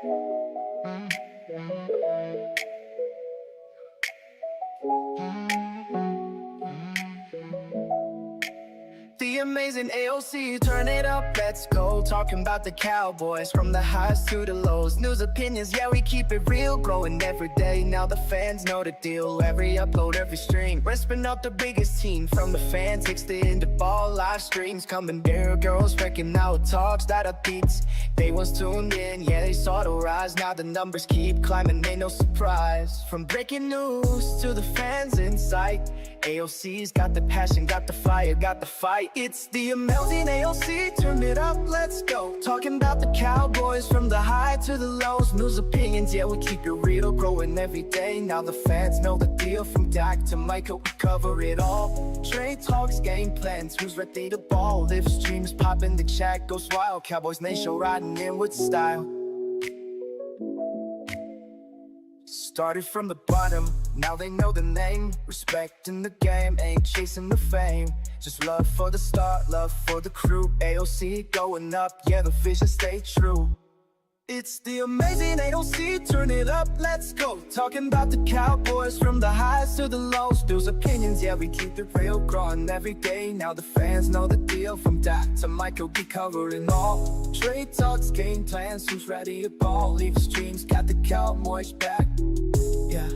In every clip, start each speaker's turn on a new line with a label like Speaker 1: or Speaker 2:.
Speaker 1: The amazing AOC, turn it up, let's go. Talking about the Cowboys, from the highs to the lows. News, opinions, yeah, we keep it real. Growing every day, now the fans know the deal. Every upload, every stream, ripping up the biggest team. From the fan takes the end of all live streams. Coming there, girls wrecking out talks that are beats. They once tuned in, yeah, they saw the rise. Now the numbers keep climbing, ain't no surprise. From breaking news to the fans in sight, AOC's got the passion, got the fire, got the fight. It's the amazing AOC, turn it up, let's go. Talking about the Cowboys, from the high to the lows. News, opinions, yeah, we keep it real. Growing every day, now the fans know the deal. From Dak to Micah, we cover it all. Trade talks, game plans, who's ready to ball. Live streams popping, the chat goes wild. Cowboys Nation riding in with style. Started from the bottom, now they know the name. Respecting the game, ain't chasing the fame. Just love for the start, love for the crew. AOC going up, yeah, the vision stay true. It's the amazing AOC, turn it up, let's go. Talking about the Cowboys, from the highs to the lows. News, opinions, yeah, we keep it real. Growing every day, now the fans know the deal. From Dak to Micah, we covering all. Trade talks, game plans, who's ready to ball. Leave streams, got the Cowboys back. Yeah.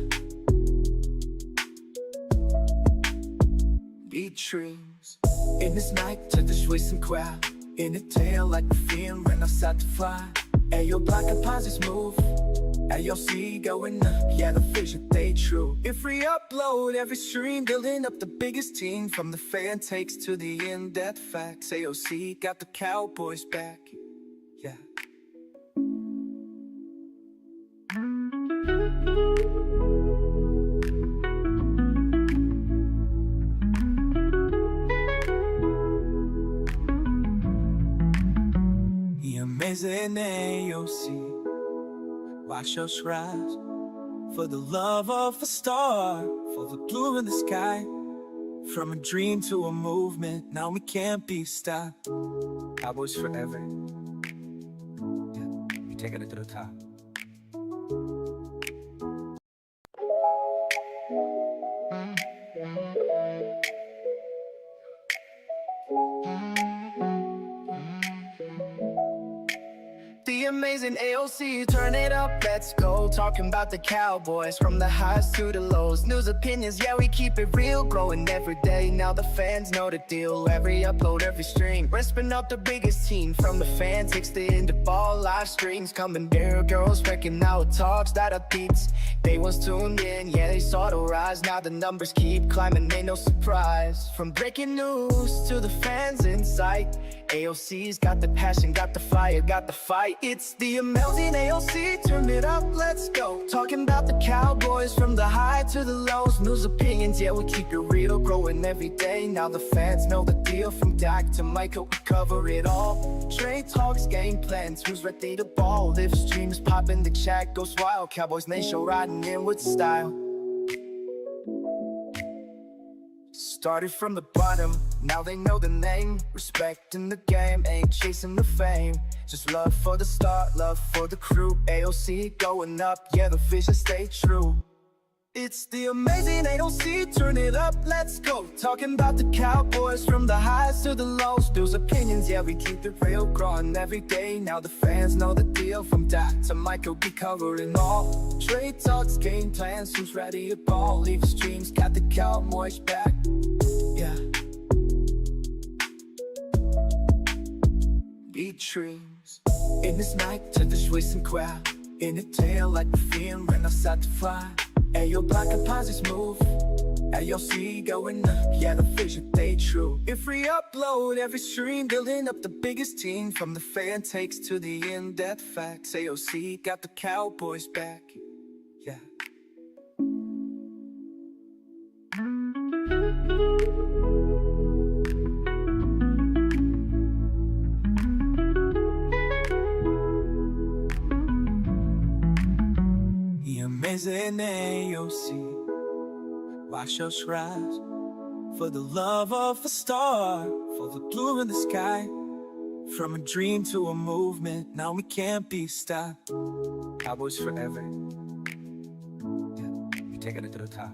Speaker 1: Beat dreams in this night to the Swiss and crowd. In the tail like the film when I start to fly. Ayo, Micah Parsons move. AOC going up, yeah, the vision stay true. If we upload every stream, building up the biggest team. From the fan takes to the in-depth facts, AOC got the Cowboys back. Yeah. Amazing AOC, watch us rise. For the love of a star, for the blue in the sky. From a dream to a movement, now we can't be stopped. Cowboys forever. Yeah, we taking it to the top. The amazing AOC, turn it up, let's go. Talking about the Cowboys, from the highs to the lows. News, opinions, yeah, we keep it real. Growing every day, now the fans know the deal. Every upload, every stream, ripping up the biggest team. From the fan takes the end of all live streams. Coming there, girls wrecking out talks that are beats. They once tuned in, yeah, they saw the rise. Now the numbers keep climbing, ain't no surprise. From breaking news to the fans in sight, AOC's got the passion, got the fire, got the fight. It's the amazing AOC, turn it up, let's go. Talking about the Cowboys, from the high to the lows. News, opinions, yeah, we keep it real. Growing every day, now the fans know the deal. From Dak to Micah, we cover it all. Trade talks, game plans, who's ready to ball. Live streams popping, the chat goes wild. Cowboys Nation riding in with style. Started from the bottom, now they know the name. Respecting the game, ain't chasing the fame. Just love for the start, love for the crew. AOC going up, yeah, the vision stay true. It's the amazing AOC, turn it up, let's go. Talking about the Cowboys, from the highs to the lows. News, opinions, yeah, we keep it real. Growing every day, now the fans know the deal. From Dak to Micah, we covering all. Trade talks, game plans, who's ready to ball. Leave streams, got the Cowboys back. Yeah. Beat dreams in this night to the Swiss and crowd. In the tail like the film when I start to fly. Ayo, Micah Parsons move. AOC going up, yeah, the vision stay true. If we upload every stream, building up the biggest team. From the fan takes to the in-depth facts, AOC got the Cowboys back. Yeah. Amazing AOC, watch us rise. For the love of a star, for the blue in the sky. From a dream to a movement, now we can't be stopped. Cowboys forever. Yeah, we taking it to the top.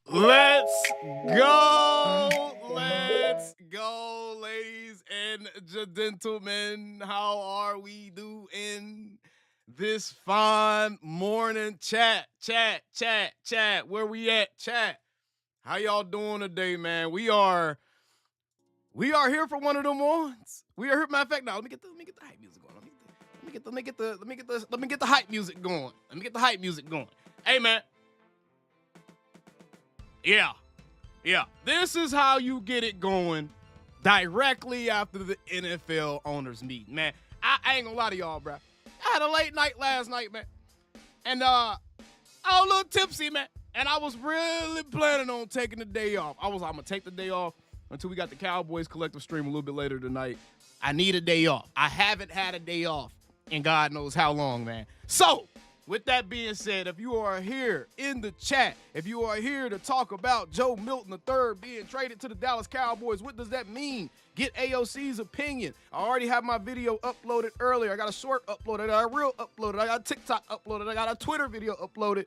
Speaker 2: Let's go. Let's go, ladies and gentlemen. How are we doing this fine morning? Chat. Where we at? Chat. How y'all doing today, man? We are here for one of them ones. We are here. Matter of fact, now let me get the hype music going. Let me get the hype music going. Let me get the hype music going. Hey, man. Yeah. This is how you get it going directly after the NFL owners meeting, man. I ain't gonna lie to y'all, bro. I had a late night last night, man. And I was a little tipsy, man. And I was really planning on taking the day off. I'm gonna take the day off until we got the Cowboys collective stream a little bit later tonight. I need a day off. I haven't had a day off in God knows how long, man. So, with that being said, if you are here in the chat, if you are here to talk about Joe Milton III being traded to the Dallas Cowboys, what does that mean? Get AOC's opinion. I already have my video uploaded earlier. I got a short uploaded. I got a reel uploaded. I got a TikTok uploaded. I got a Twitter video uploaded.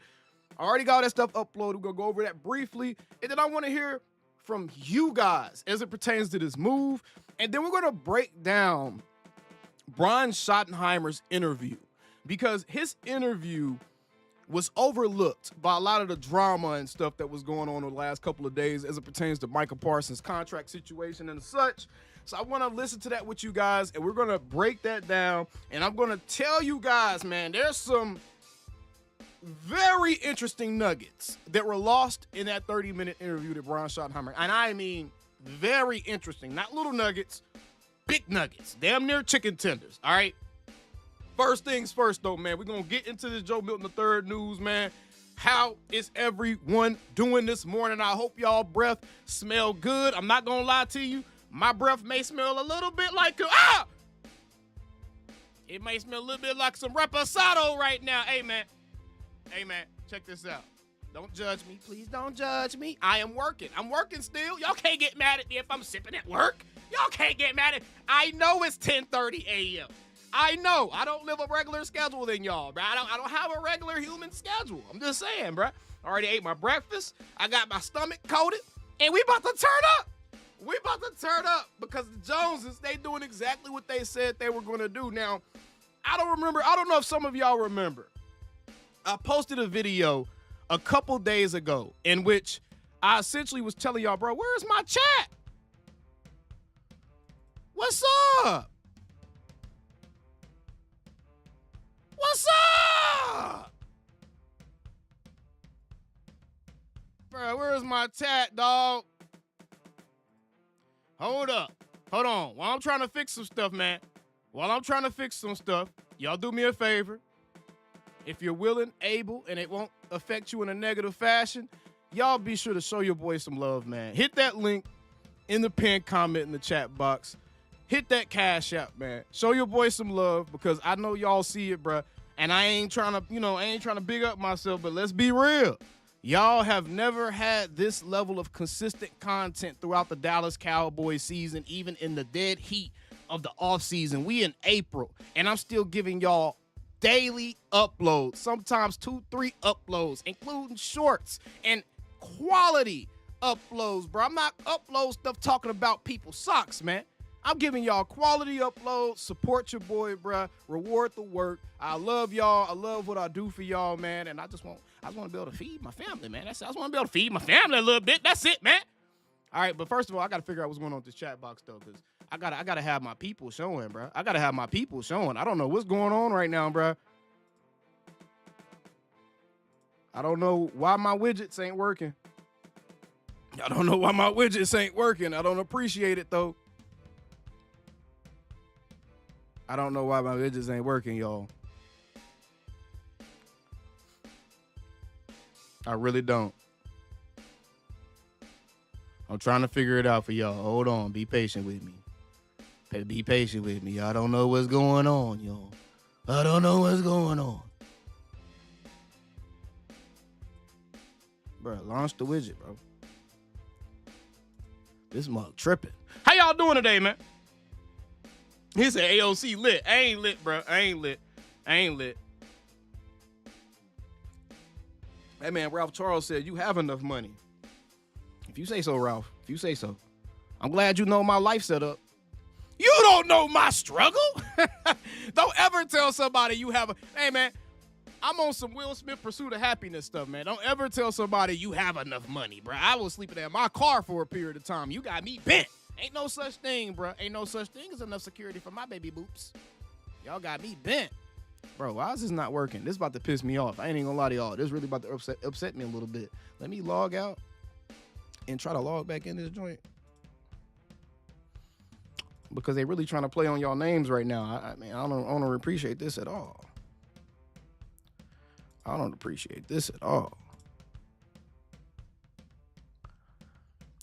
Speaker 2: I already got all that stuff uploaded. We're going to go over that briefly. And then I want to hear from you guys as it pertains to this move. And then we're going to break down Brian Schottenheimer's interview, because his interview was overlooked by a lot of the drama and stuff that was going on the last couple of days as it pertains to Micah Parsons' contract situation and such. So I want to listen to that with you guys, and we're going to break that down. And I'm going to tell you guys, man, there's some very interesting nuggets that were lost in that 30-minute interview that Brian Schottenheimer. And I mean very interesting. Not little nuggets, big nuggets. Damn near chicken tenders, all right? First things first, though, man. We're going to get into this Joe Milton III news, man. How is everyone doing this morning? I hope y'all breath smell good. I'm not going to lie to you. My breath may smell a little bit like it may smell a little bit like some reposado right now. Hey, man, check this out. Don't judge me. Please don't judge me. I am working. I'm working still. Y'all can't get mad at me if I'm sipping at work. Y'all can't get mad at me. I know it's 10:30 a.m. I know. I don't live a regular schedule than y'all, bro. I don't have a regular human schedule. I'm just saying, bro. I already ate my breakfast. I got my stomach coated. And we about to turn up. We about to turn up because the Joneses, they doing exactly what they said they were going to do. Now, I don't know if some of y'all remember. I posted a video a couple days ago in which I essentially was telling y'all, bro, where's my chat? What's up? What's up? Bro, where's my chat, dog? Hold up. Hold on. While I'm trying to fix some stuff, man. Y'all do me a favor. If you're willing, able, and it won't affect you in a negative fashion, y'all be sure to show your boy some love, man. Hit that link in the pinned comment in the chat box. Hit that Cash App, man. Show your boy some love because I know y'all see it, bruh. And I ain't trying to big up myself, but let's be real. Y'all have never had this level of consistent content throughout the Dallas Cowboys season, even in the dead heat of the offseason. We in April, and I'm still giving y'all daily uploads, sometimes 2-3 uploads, including shorts and quality uploads, bro. I'm not upload stuff talking about people's socks, man. I'm giving y'all quality uploads. Support your boy, bruh. Reward the work. I love y'all. I love what I do for y'all, man. And I just want to be able to feed my family, man. I just want to be able to feed my family a little bit. That's it, man. All right, but first of all, I got to figure out what's going on with this chat box, though, because I gotta have my people showing, bro. I gotta have my people showing. I don't know what's going on right now, bro. I don't know why my widgets ain't working. I don't appreciate it, though. I don't know why my widgets ain't working, y'all. I really don't. I'm trying to figure it out for y'all. Hold on. Be patient with me. Be patient with me. I don't know what's going on, y'all. I don't know what's going on. Bro, launch the widget, bro. This mug tripping. How y'all doing today, man? He said AOC lit. I ain't lit, bro. I ain't lit. Hey, man, Ralph Charles said, you have enough money. If you say so, Ralph. If you say so. I'm glad you know my life setup. You don't know my struggle. Don't ever tell somebody you have a... Hey, man, I'm on some Will Smith Pursuit of Happiness stuff, man. Don't ever tell somebody you have enough money, bro. I was sleeping in my car for a period of time. You got me bent. Ain't no such thing, bro. Ain't no such thing as enough security for my baby boops. Y'all got me bent. Bro, why is this not working? This is about to piss me off. I ain't even gonna lie to y'all. This is really about to upset me a little bit. Let me log out and try to log back in this joint. Because they really trying to play on y'all names right now. I don't appreciate this at all. I don't appreciate this at all.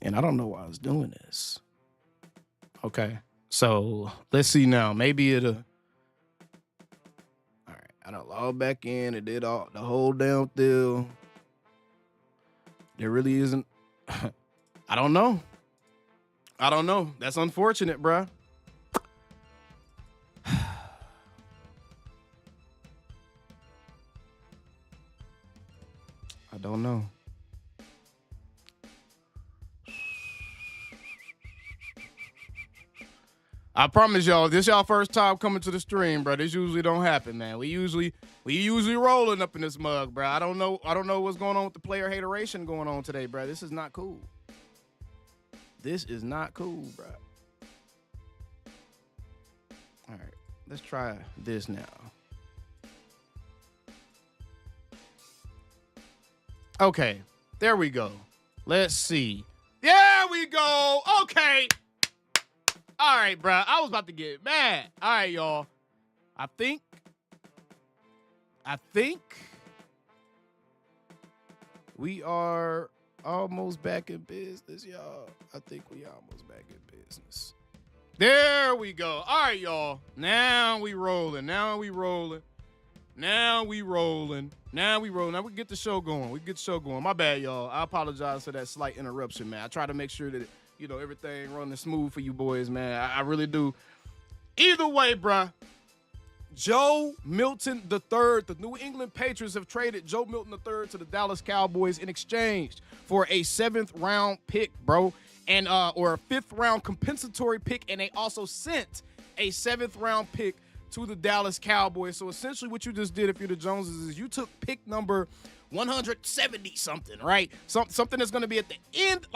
Speaker 2: And I don't know why I was doing this. Okay, so let's see now. Maybe it'll... All right, I done logged back in. It did all the whole damn deal. There really isn't... I don't know. That's unfortunate, bruh. I don't know. I promise y'all, this y'all first time coming to the stream, bro. This usually don't happen, man. We usually rolling up in this mug, bro. I don't know what's going on with the player hateration going on today, bro. This is not cool. This is not cool, bro. All right, let's try this now. Okay, there we go. Let's see. There we go. Okay. All right, bro. I was about to get mad. All right, y'all. I think we are almost back in business, y'all. I think we almost back in business. There we go. All right, y'all. Now we rolling. Now we get the show going. My bad, y'all. I apologize for that slight interruption, man. I try to make sure that, everything running smooth for you boys, man. I really do. Either way, bruh. Joe Milton III. The New England Patriots have traded Joe Milton III to the Dallas Cowboys in exchange for a 7th-round pick, bro, and or a 5th-round compensatory pick, and they also sent a 7th-round pick to the Dallas Cowboys. So essentially what you just did, if you're the Joneses, is you took pick number 170 something, right? Something that's going to be at the end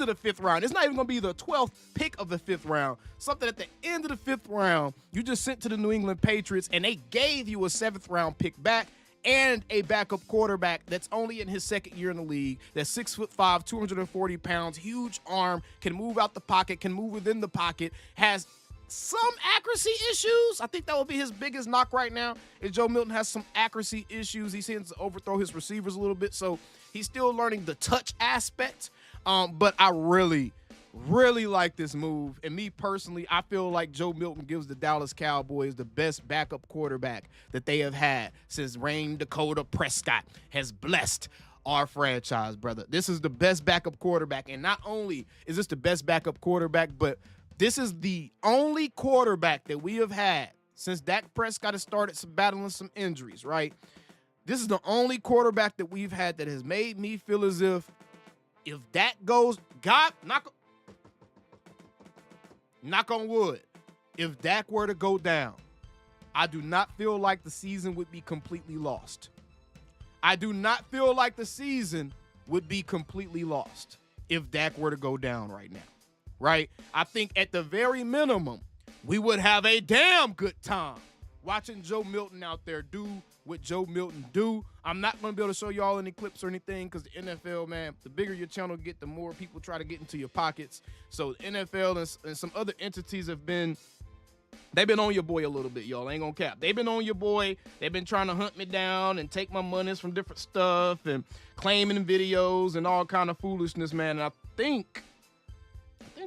Speaker 2: of the 5th round. It's not even going to be the 12th pick of the 5th round. Something at the end of the 5th round you just sent to the New England Patriots, and they gave you a 7th round pick back and a backup quarterback that's only in his 2nd year in the league, that's 6'5", 240 pounds, huge arm, can move out the pocket, can move within the pocket, has some accuracy issues. I think that will be his biggest knock right now, is Joe Milton has some accuracy issues. He tends to overthrow his receivers a little bit, so he's still learning the touch aspect. But I really like this move. And me personally, I feel like Joe Milton gives the Dallas Cowboys the best backup quarterback that they have had since Rain Dakota Prescott has blessed our franchise, brother. This is the best backup quarterback. And not only is this the best backup quarterback, but this is the only quarterback that we have had since Dak Prescott has started battling some injuries, right? This is the only quarterback that we've had that has made me feel as if Dak goes, God, knock on wood, if Dak were to go down, I do not feel like the season would be completely lost. I do not feel like the season would be completely lost if Dak were to go down right now. Right? I think at the very minimum, we would have a damn good time watching Joe Milton out there do what Joe Milton do. I'm not going to be able to show y'all any clips or anything because the NFL, man, the bigger your channel get, the more people try to get into your pockets. So the NFL and some other entities they've been on your boy a little bit, y'all. Ain't gonna cap. They've been on your boy. They've been trying to hunt me down and take my monies from different stuff and claiming videos and all kind of foolishness, man. And I think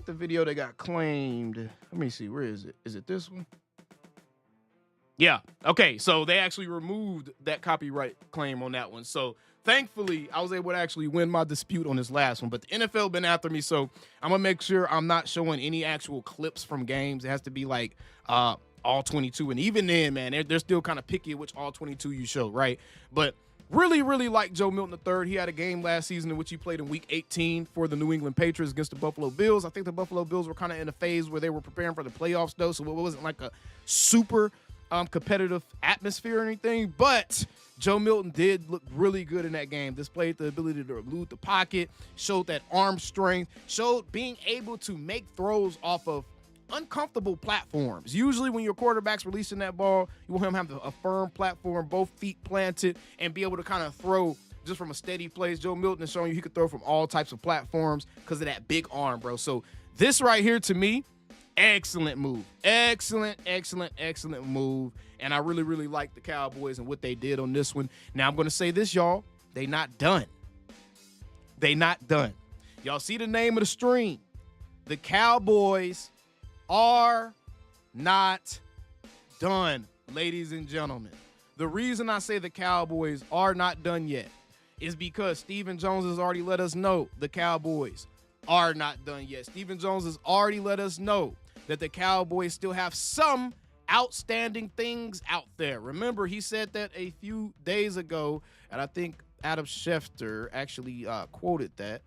Speaker 2: the video that got claimed, let me see, where is it? Is it this one? Yeah. Okay. So they actually removed that copyright claim on that one. So thankfully, I was able to actually win my dispute on this last one. But the NFL been after me, so I'm gonna make sure I'm not showing any actual clips from games. It has to be like all 22, and even then, man, they're still kind of picky at which all 22 you show, right? But really, really like Joe Milton III. He had a game last season in which he played in Week 18 for the New England Patriots against the Buffalo Bills. I think the Buffalo Bills were kind of in a phase where they were preparing for the playoffs, though, so it wasn't like a super competitive atmosphere or anything. But Joe Milton did look really good in that game. Displayed the ability to elude the pocket, showed that arm strength, showed being able to make throws off of uncomfortable platforms. Usually when your quarterback's releasing that ball, you want him to have a firm platform, both feet planted, and be able to kind of throw just from a steady place. Joe Milton is showing you he could throw from all types of platforms because of that big arm, bro. So this right here, to me, excellent move. Excellent move. And I really, really like the Cowboys and what they did on this one. Now, I'm going to say this, y'all. They not done. They not done. Y'all see the name of the stream. The Cowboys are not done, ladies and gentlemen. The reason I say the Cowboys are not done yet is because Stephen Jones has already let us know the Cowboys are not done yet. Stephen Jones has already let us know that the Cowboys still have some outstanding things out there. Remember, he said that a few days ago, and I think Adam Schefter actually quoted that.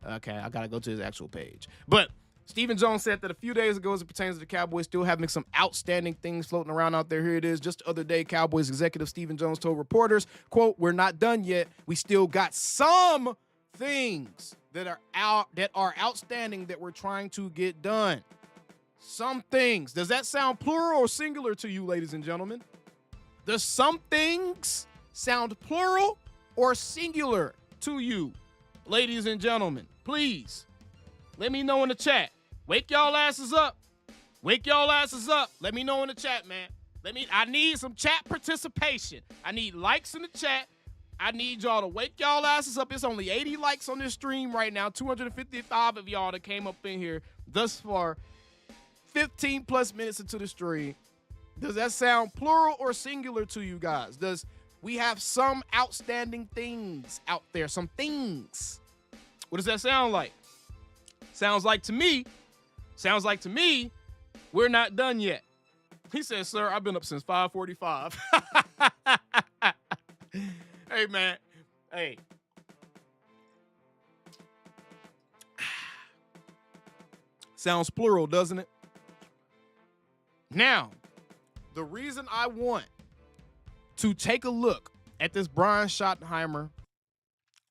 Speaker 2: Okay, I got to go to his actual page. But Stephen Jones said that a few days ago, as it pertains to the Cowboys, still having some outstanding things floating around out there. Here it is. Just the other day, Cowboys executive Stephen Jones told reporters, quote, "We're not done yet. We still got some things that are outstanding that we're trying to get done." Some things. Does that sound plural or singular to you, ladies and gentlemen? Does some things sound plural or singular to you, ladies and gentlemen? Please let me know in the chat. Wake y'all asses up. Wake y'all asses up. Let me know in the chat, man. I need some chat participation. I need likes in the chat. I need y'all to wake y'all asses up. It's only 80 likes on this stream right now. 255 of y'all that came up in here thus far. 15 plus minutes into the stream. Does that sound plural or singular to you guys? Does we have some outstanding things out there? Some things. What does that sound like? Sounds like to me, we're not done yet. He says, "Sir, I've been up since 5:45. Hey, man. Hey. Sounds plural, doesn't it? Now, the reason I want to take a look at this Brian Schottenheimer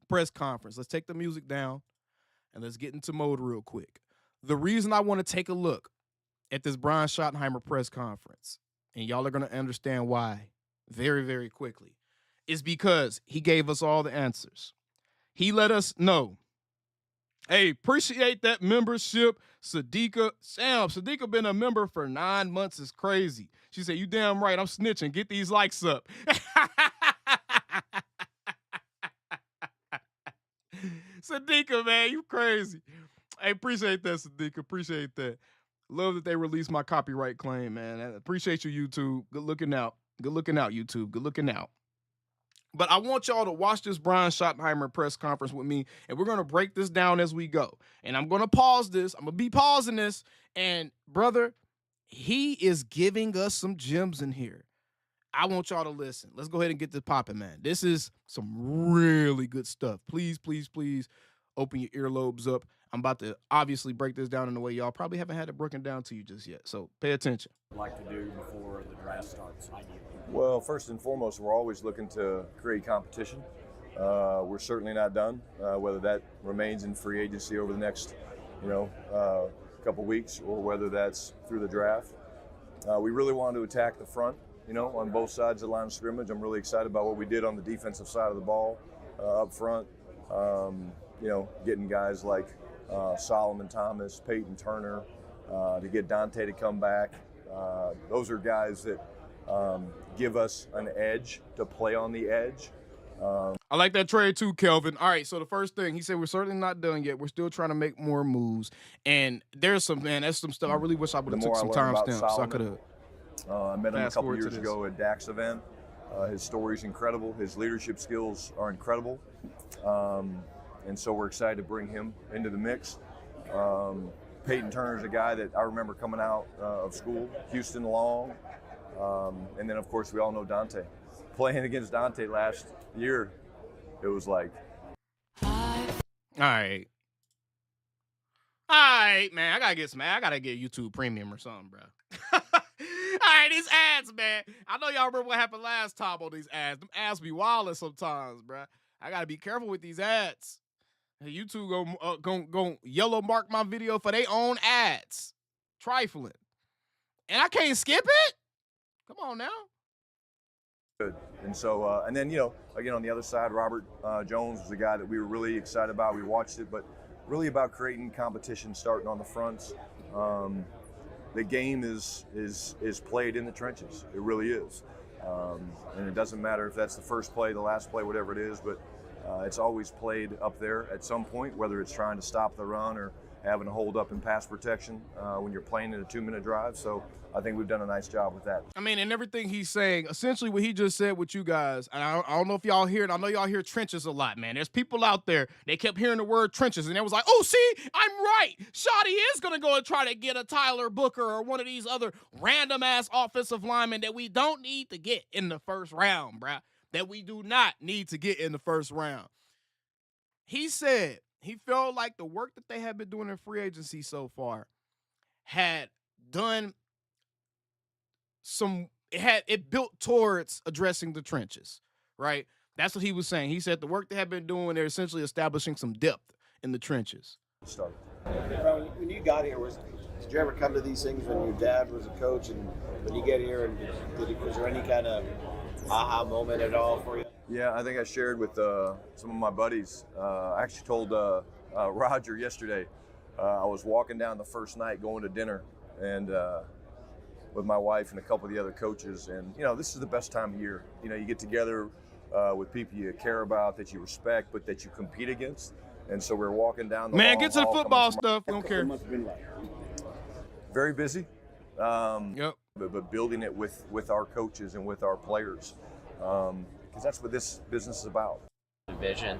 Speaker 2: press conference, let's take the music down and let's get into mode real quick. The reason I want to take a look at this Brian Schottenheimer press conference, and y'all are going to understand why very, very quickly, is because he gave us all the answers. He let us know, hey, appreciate that membership, Sadiqa. Sam, Sadiqa been a member for 9 months. Is crazy. She said, "You damn right, I'm snitching. Get these likes up." Sadiqa, man, you crazy. I appreciate that, Sadiqa. Appreciate that. Love that they released my copyright claim, man. I appreciate you, YouTube. Good looking out. Good looking out, YouTube. Good looking out. But I want y'all to watch this Brian Schottenheimer press conference with me, and we're going to break this down as we go. And I'm going to pause this. I'm going to be pausing this. And, brother, he is giving us some gems in here. I want y'all to listen. Let's go ahead and get this popping, man. This is some really good stuff. Please, please, please open your earlobes up. I'm about to obviously break this down in a way y'all probably haven't had it broken down to you just yet. So pay attention.
Speaker 3: Like to do before the draft starts?
Speaker 4: Well, first and foremost, we're always looking to create competition. We're certainly not done, whether that remains in free agency over the next, couple weeks, or whether that's through the draft. We really want to attack the front, on both sides of the line of scrimmage. I'm really excited about what we did on the defensive side of the ball up front. Getting guys like Solomon Thomas, Peyton Turner, to get Dante to come back. Those are guys that give us an edge to play on the edge.
Speaker 2: I like that trade too, Kelvin. All right, so the first thing, he said we're certainly not done yet. We're still trying to make more moves. And there's some stuff. I really wish I would have took some time stamps so I could have.
Speaker 4: I met him a couple years ago at Dak's event. His story's incredible. His leadership skills are incredible. And so we're excited to bring him into the mix. Peyton Turner's a guy that I remember coming out of school, Houston Long. And then, of course, we all know Dante. Playing against Dante last year, it was like.
Speaker 2: All right, man. I gotta get YouTube Premium or something, bro. All right, these ads, man. I know y'all remember what happened last time on these ads. Them ads be wildin' sometimes, bro. I gotta be careful with these ads. Hey, YouTube go yellow mark my video for their own ads. Trifling. And I can't skip it? Come on now.
Speaker 4: Good. And so, and then, again, on the other side, Robert Jones was a guy that we were really excited about. We watched it, but really about creating competition starting on the fronts. The game is played in the trenches. It really is. And it doesn't matter if that's the first play, the last play, whatever it is, but it's always played up there at some point, whether it's trying to stop the run or having to hold up in pass protection when you're playing in a 2-minute drive. So I think we've done a nice job with that.
Speaker 2: I mean, and everything he's saying, essentially what he just said with you guys, and I don't know if y'all hear it. I know y'all hear trenches a lot, man. There's people out there, they kept hearing the word trenches, and they was like, oh, see, I'm right. Shoddy is going to go and try to get a Tyler Booker or one of these other random-ass offensive linemen that we don't need to get in the first round, bruh. That we do not need to get in the first round. He said he felt like the work that they had been doing in free agency so far had done it built towards addressing the trenches, right? That's what he was saying. He said the work they have been doing, they're essentially establishing some depth in the trenches.
Speaker 4: Start.
Speaker 5: When you got here, did you ever come to these things when your dad was a coach, and when you get here, and was there any kind of aha moment at all for you?
Speaker 4: Yeah, I think I shared with some of my buddies. I actually told Roger yesterday. I was walking down the first night going to dinner, and with my wife and a couple of the other coaches, and this is the best time of year. You get together with people you care about, that you respect, but that you compete against. And so we're walking down the
Speaker 2: man, get to the football stuff. We don't care.
Speaker 4: Very busy.
Speaker 2: Yep.
Speaker 4: But building it with our coaches and with our players, because that's what this business is about.
Speaker 6: Division.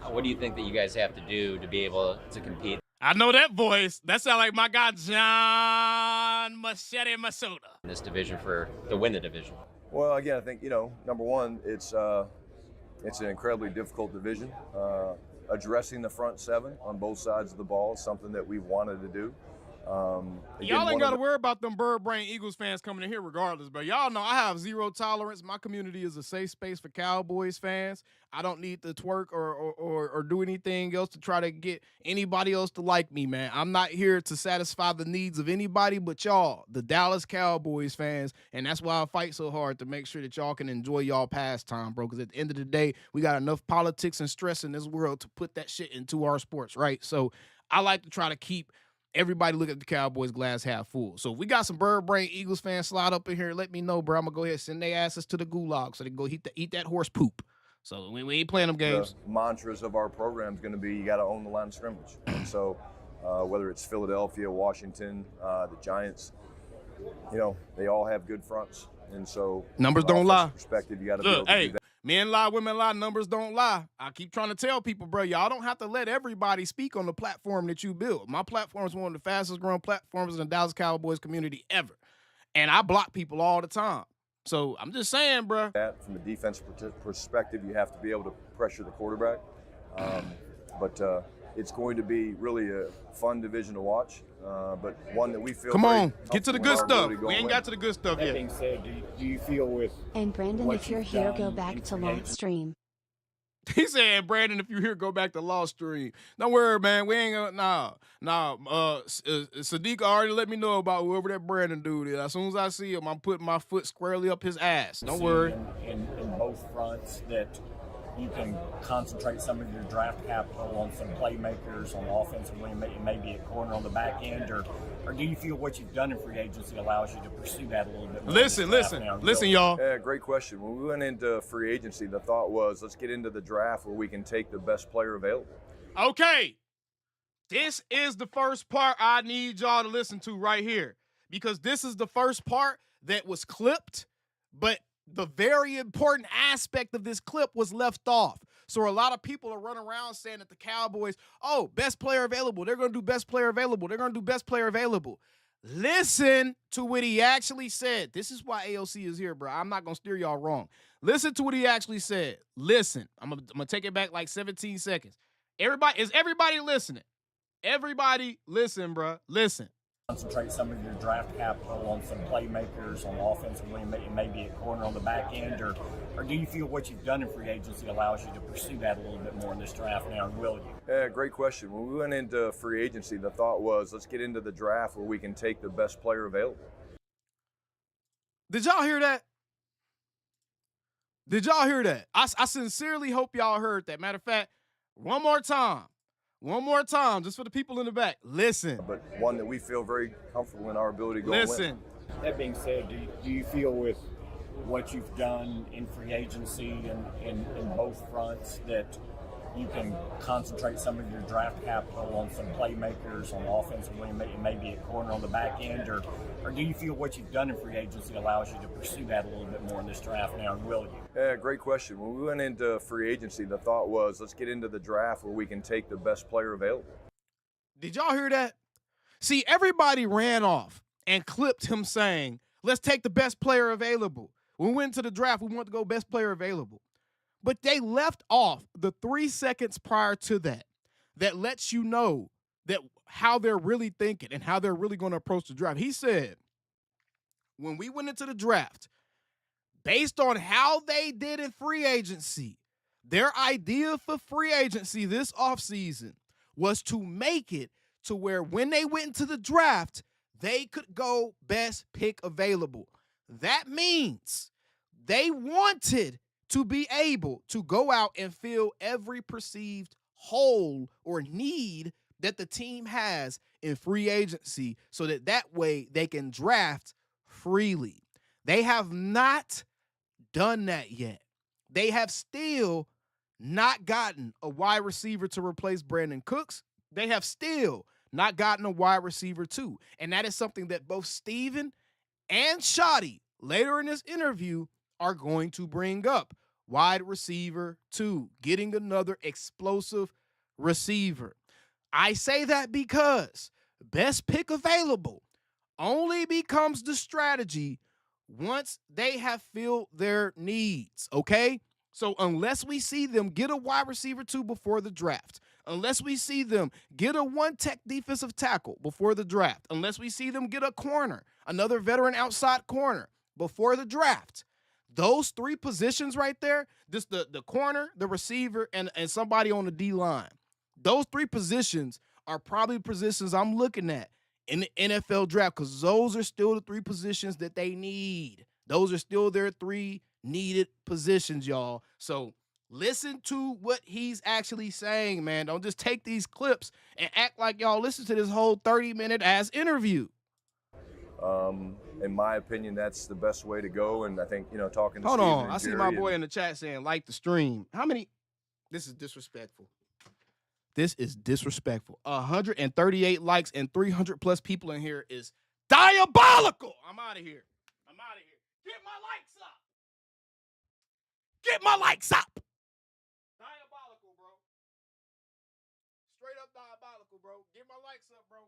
Speaker 6: What do you think that you guys have to do to be able to compete?
Speaker 2: I know that voice. That sounds like my guy John Machete Masuda.
Speaker 6: In this division to win the division.
Speaker 4: Well, again, I think number one, it's an incredibly difficult division. Addressing the front seven on both sides of the ball is something that we've wanted to do.
Speaker 2: Y'all ain't got to worry about them bird brain Eagles fans coming in here regardless, but y'all know I have zero tolerance. My community is a safe space for Cowboys fans. I don't need to twerk or do anything else to try to get anybody else to like me, man. I'm not here to satisfy the needs of anybody but y'all, the Dallas Cowboys fans, and that's why I fight so hard to make sure that y'all can enjoy y'all pastime, bro, because at the end of the day, we got enough politics and stress in this world to put that shit into our sports, right? So I like to try to keep everybody look at the Cowboys glass half full. So if we got some bird brain Eagles fans slide up in here, let me know, bro. I'm going to go ahead and send their asses to the gulag so they can go eat that horse poop. So we ain't playing them games.
Speaker 4: The mantras of our program is going to be you got to own the line of scrimmage. And so whether it's Philadelphia, Washington, the Giants, they all have good fronts. And so
Speaker 2: numbers don't lie.
Speaker 4: Perspective, you got to be able to do that.
Speaker 2: Men lie, women lie, numbers don't lie. I keep trying to tell people, bro, y'all don't have to let everybody speak on the platform that you build. My platform is one of the fastest growing platforms in the Dallas Cowboys community ever. And I block people all the time. So I'm just saying, bro.
Speaker 4: From a defense perspective, you have to be able to pressure the quarterback. But it's going to be really a fun division to watch, but one that we feel.
Speaker 2: Come on, get to the good stuff. We ain't got to the good stuff yet.
Speaker 5: That being said, do you feel with?
Speaker 7: And Brandon, if you're here, go back to live stream.
Speaker 2: He said, Brandon, if you're here, go back to Lost Stream. Don't worry, man. We ain't gonna, Sadiq already let me know about whoever that Brandon dude is. As soon as I see him, I'm putting my foot squarely up his ass. Don't worry.
Speaker 3: In both fronts that you can concentrate some of your draft capital on some playmakers on the offensive line, maybe a corner on the back end, or do you feel what you've done in free agency allows you to pursue that a little bit more?
Speaker 2: Listen, y'all.
Speaker 4: Yeah, great question. When we went into free agency, the thought was let's get into the draft where we can take the best player available.
Speaker 2: Okay. This is the first part I need y'all to listen to right here, because this is the first part that was clipped, but the very important aspect of this clip was left off. So a lot of people are running around saying that the Cowboys, oh, best player available. They're going to do best player available. They're going to do best player available. Listen to what he actually said. This is why AOC is here, bro. I'm not going to steer y'all wrong. Listen to what he actually said. Listen. I'm going to take it back like 17 seconds. Is everybody listening? Everybody listen, bro. Listen.
Speaker 3: Concentrate some of your draft capital on some playmakers on offensively and maybe a corner on the back end, or do you feel what you've done in free agency allows you to pursue that a little bit more in this draft now, and will you?
Speaker 4: Yeah, great question. When we went into free agency, the thought was let's get into the draft where we can take the best player available.
Speaker 2: Did y'all hear that? Did y'all hear that? I sincerely hope y'all heard that. Matter of fact, one more time, just for the people in the back. Listen.
Speaker 4: But one that we feel very comfortable in our ability to go and win.
Speaker 3: That being said, do you feel with what you've done in free agency and in both fronts that you can concentrate some of your draft capital on some playmakers on offensively and maybe a corner on the back end, or do you feel what you've done in free agency allows you to pursue that a little bit more in this draft now, and will you?
Speaker 4: Yeah, great question. When we went into free agency, the thought was let's get into the draft where we can take the best player available.
Speaker 2: Did y'all hear that? See, everybody ran off and clipped him saying, let's take the best player available. When we went to the draft, we wanted to go best player available. But they left off the 3 seconds prior to that lets you know that how they're really thinking and how they're really going to approach the draft. He said, when we went into the draft, based on how they did in free agency, their idea for free agency this offseason was to make it to where when they went into the draft, they could go best pick available. That means they wanted to be able to go out and fill every perceived hole or need that the team has in free agency so that way they can draft freely. They have not done that yet. They have still not gotten a wide receiver to replace Brandon Cooks. They have still not gotten a wide receiver too. And that is something that both Steven and Shotty later in this interview are going to bring up. Wide receiver 2, getting another explosive receiver. I say that because best pick available only becomes the strategy once they have filled their needs, okay? So unless we see them get a wide receiver 2 before the draft, unless we see them get a one-tech defensive tackle before the draft, unless we see them get a corner, another veteran outside corner before the draft, those 3 positions right there, just the corner, the receiver, and somebody on the D-line, those 3 positions are probably positions I'm looking at in the NFL draft because those are still the 3 positions that they need. Those are still their 3 needed positions, y'all. So listen to what he's actually saying, man. Don't just take these clips and act like y'all listen to this whole 30-minute ass interview.
Speaker 4: In my opinion, that's the best way to go. And I think, talking to
Speaker 2: Hold
Speaker 4: Steven
Speaker 2: on.
Speaker 4: and
Speaker 2: I see
Speaker 4: Jerry
Speaker 2: my boy in the chat saying, like the stream. How many? This is disrespectful. This is disrespectful. 138 likes and 300 plus people in here is diabolical. I'm out of here. Get my likes up. Get my likes up. Diabolical, bro. Straight up diabolical, bro. Get my likes up, bro.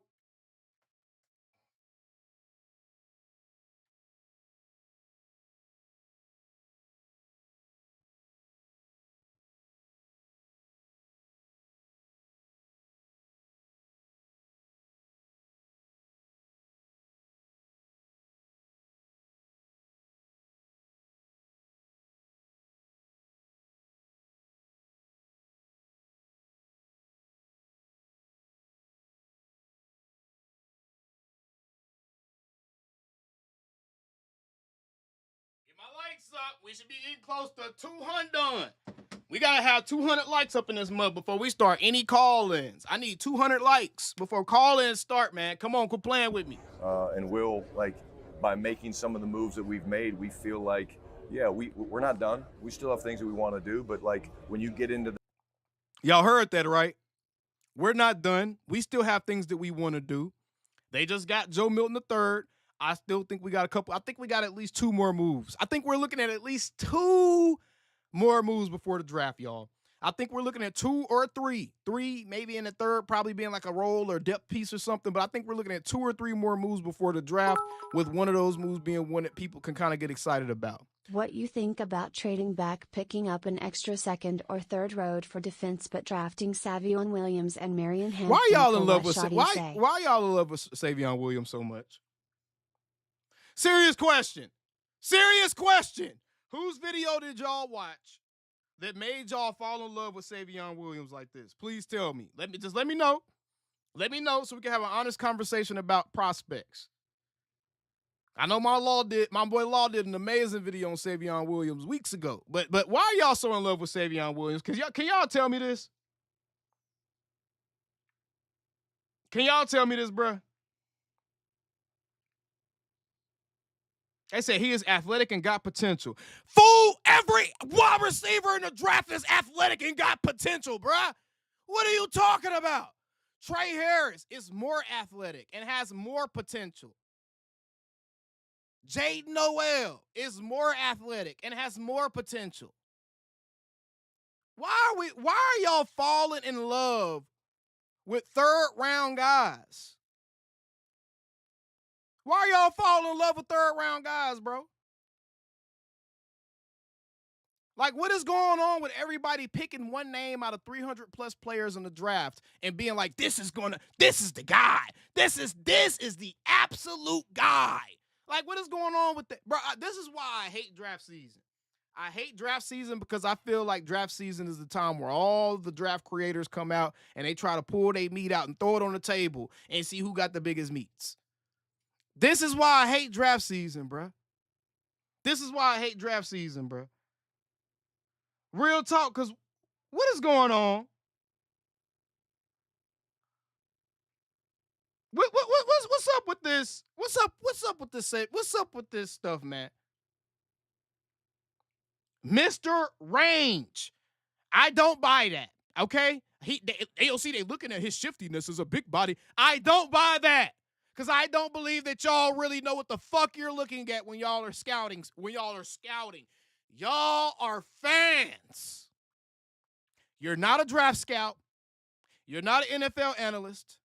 Speaker 2: My likes up. We should be getting close to 200. We got to have 200 likes up in this month before we start any call-ins. I need 200 likes before call-ins start, man. Come on, quit playing with me.
Speaker 4: And we'll, by making some of the moves that we've made, we feel like, we're not done. We still have things that we want to do. But, when you get into
Speaker 2: Y'all heard that, right? We're not done. We still have things that we want to do. They just got Joe Milton III. I still think we got a couple. I think we got at least 2 more moves. I think we're looking at least 2 more moves before the draft, y'all. I think we're looking at 2 or 3. 3, maybe in the third, probably being like a roll or depth piece or something. But I think we're looking at 2 or 3 more moves before the draft, with one of those moves being one that people can kind of get excited about.
Speaker 7: What you think about trading back, picking up an extra second or third road for defense, but drafting Savion Williams and Marion Hampton?
Speaker 2: Why y'all in
Speaker 7: for
Speaker 2: love
Speaker 7: what
Speaker 2: with
Speaker 7: Shadi say?
Speaker 2: why y'all in love with Savion Williams so much? Serious question. Serious question. Whose video did y'all watch that made y'all fall in love with Savion Williams like this? Please tell me. Let me know. Let me know so we can have an honest conversation about prospects. I know my boy Law did an amazing video on Savion Williams weeks ago. But why are y'all so in love with Savion Williams? Can y'all tell me this? Can y'all tell me this, bruh? They say he is athletic and got potential. Fool, every wide receiver in the draft is athletic and got potential, bruh. What are you talking about? Trey Harris is more athletic and has more potential. Jaden Noel is more athletic and has more potential. Why are y'all falling in love with third round guys? Why are y'all falling in love with third round guys, bro? Like, what is going on with everybody picking one name out of 300 plus players in the draft and being like, this is the guy. This is the absolute guy. Like, what is going on with that? Bro, this is why I hate draft season. I hate draft season because I feel like draft season is the time where all the draft creators come out and they try to pull their meat out and throw it on the table and see who got the biggest meats. This is why I hate draft season, bro. This is why I hate draft season, bro. Real talk, because what is going on? What's up with this? What's up with this? What's up with this stuff, man? Mr. Range. I don't buy that, okay? AOC, they looking at his shiftiness as a big body. I don't buy that. Because I don't believe that y'all really know what the fuck you're looking at when y'all are scouting. Y'all are fans. You're not a draft scout. You're not an NFL analyst.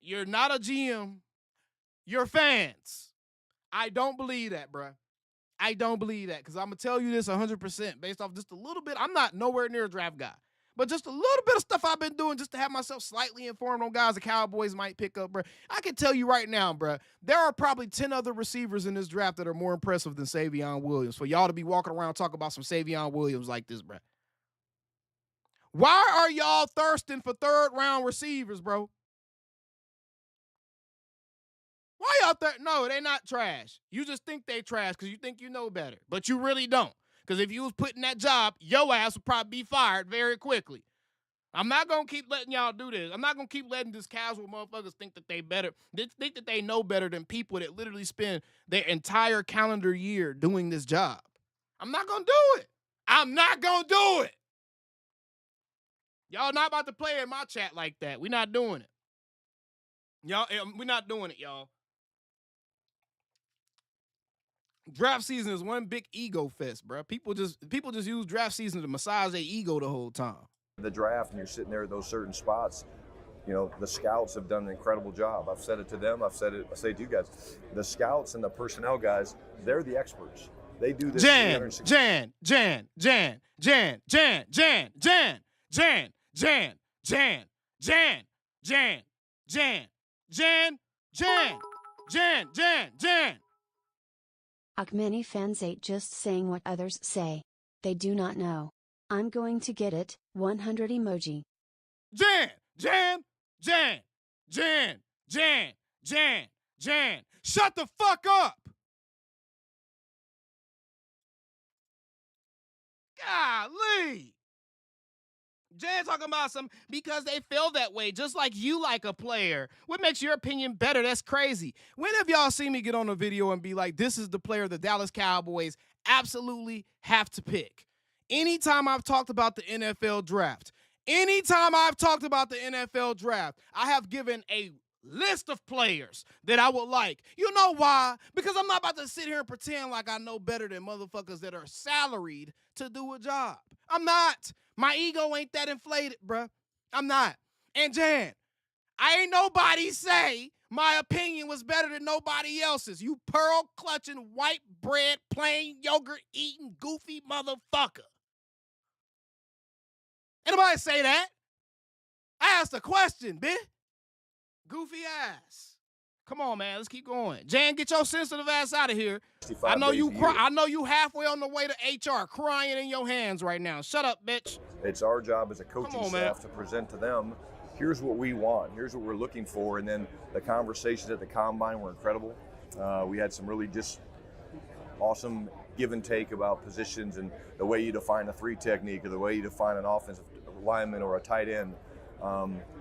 Speaker 2: You're not a GM. You're fans. I don't believe that, bruh. I don't believe that, because I'm going to tell you this 100% based off just a little bit. I'm not nowhere near a draft guy. But just a little bit of stuff I've been doing just to have myself slightly informed on guys the Cowboys might pick up, bro. I can tell you right now, bro, there are probably 10 other receivers in this draft that are more impressive than Savion Williams. For y'all to be walking around talking about some Savion Williams like this, bro. Why are y'all thirsting for third-round receivers, bro? Why y'all No, they're not trash. You just think they trash because you think you know better. But you really don't. Because if you was putting that job, your ass would probably be fired very quickly. I'm not going to keep letting y'all do this. I'm not going to keep letting these casual motherfuckers think that they better. They think that they know better than people that literally spend their entire calendar year doing this job. I'm not going to do it. I'm not going to do it. Y'all not about to play in my chat like that. We're not doing it. Y'all, we're not doing it, y'all. Draft season is one big ego fest, bro. People just use draft season to massage their ego the whole time.
Speaker 4: The draft, and you're sitting there at those certain spots, you know, the scouts have done an incredible job. I've said it to them. I say it to you guys. The scouts and the personnel guys, they're the experts. They do this. Jan.
Speaker 7: Many fans ain't just saying what others say. They do not know. I'm going to get it. 100 emoji.
Speaker 2: Jan. Shut the fuck up. Golly. Jan talking about some because they feel that way, just like you like a player. What makes your opinion better? That's crazy. When have y'all seen me get on a video and be like, this is the player the Dallas Cowboys absolutely have to pick? Anytime I've talked about the NFL draft, I have given a list of players that I would like. You know why? Because I'm not about to sit here and pretend like I know better than motherfuckers that are salaried to do a job. I'm not. My ego ain't that inflated, bruh. I'm not. And Jan, I ain't nobody say my opinion was better than nobody else's. You pearl-clutching, white bread, plain yogurt-eating, goofy motherfucker. Ain't nobody say that. I asked a question, bitch. Goofy ass. Come on, man. Let's keep going. Jan, get your sensitive ass out of here. I know you I know you halfway on the way to HR crying in your hands right now. Shut up, bitch.
Speaker 4: It's our job as a coaching staff to present to them, here's what we want, here's what we're looking for, and then the conversations at the Combine were incredible. We had some really just awesome give and take about positions and the way you define a 3 technique or the way you define an offensive lineman or a tight end.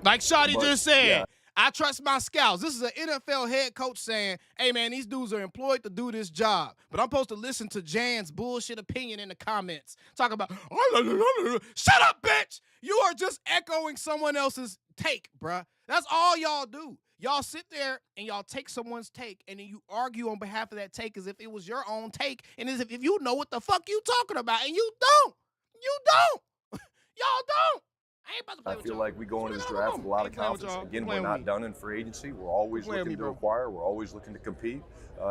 Speaker 2: Like Shotty just said,
Speaker 4: yeah.
Speaker 2: I trust my scouts. This is an NFL head coach saying, hey, man, these dudes are employed to do this job. But I'm supposed to listen to Jan's bullshit opinion in the comments. Talk about, shut up, bitch. You are just echoing someone else's take, bruh. That's all y'all do. Y'all sit there and y'all take someone's take and then you argue on behalf of that take as if it was your own take and as if you know what the fuck you talking about. And you don't. You don't. Y'all don't. I ain't about to play
Speaker 4: I
Speaker 2: with
Speaker 4: feel
Speaker 2: y'all.
Speaker 4: like we go into this draft with a lot of confidence. Again, we're not done in free agency. We're always looking to acquire. We're always looking to compete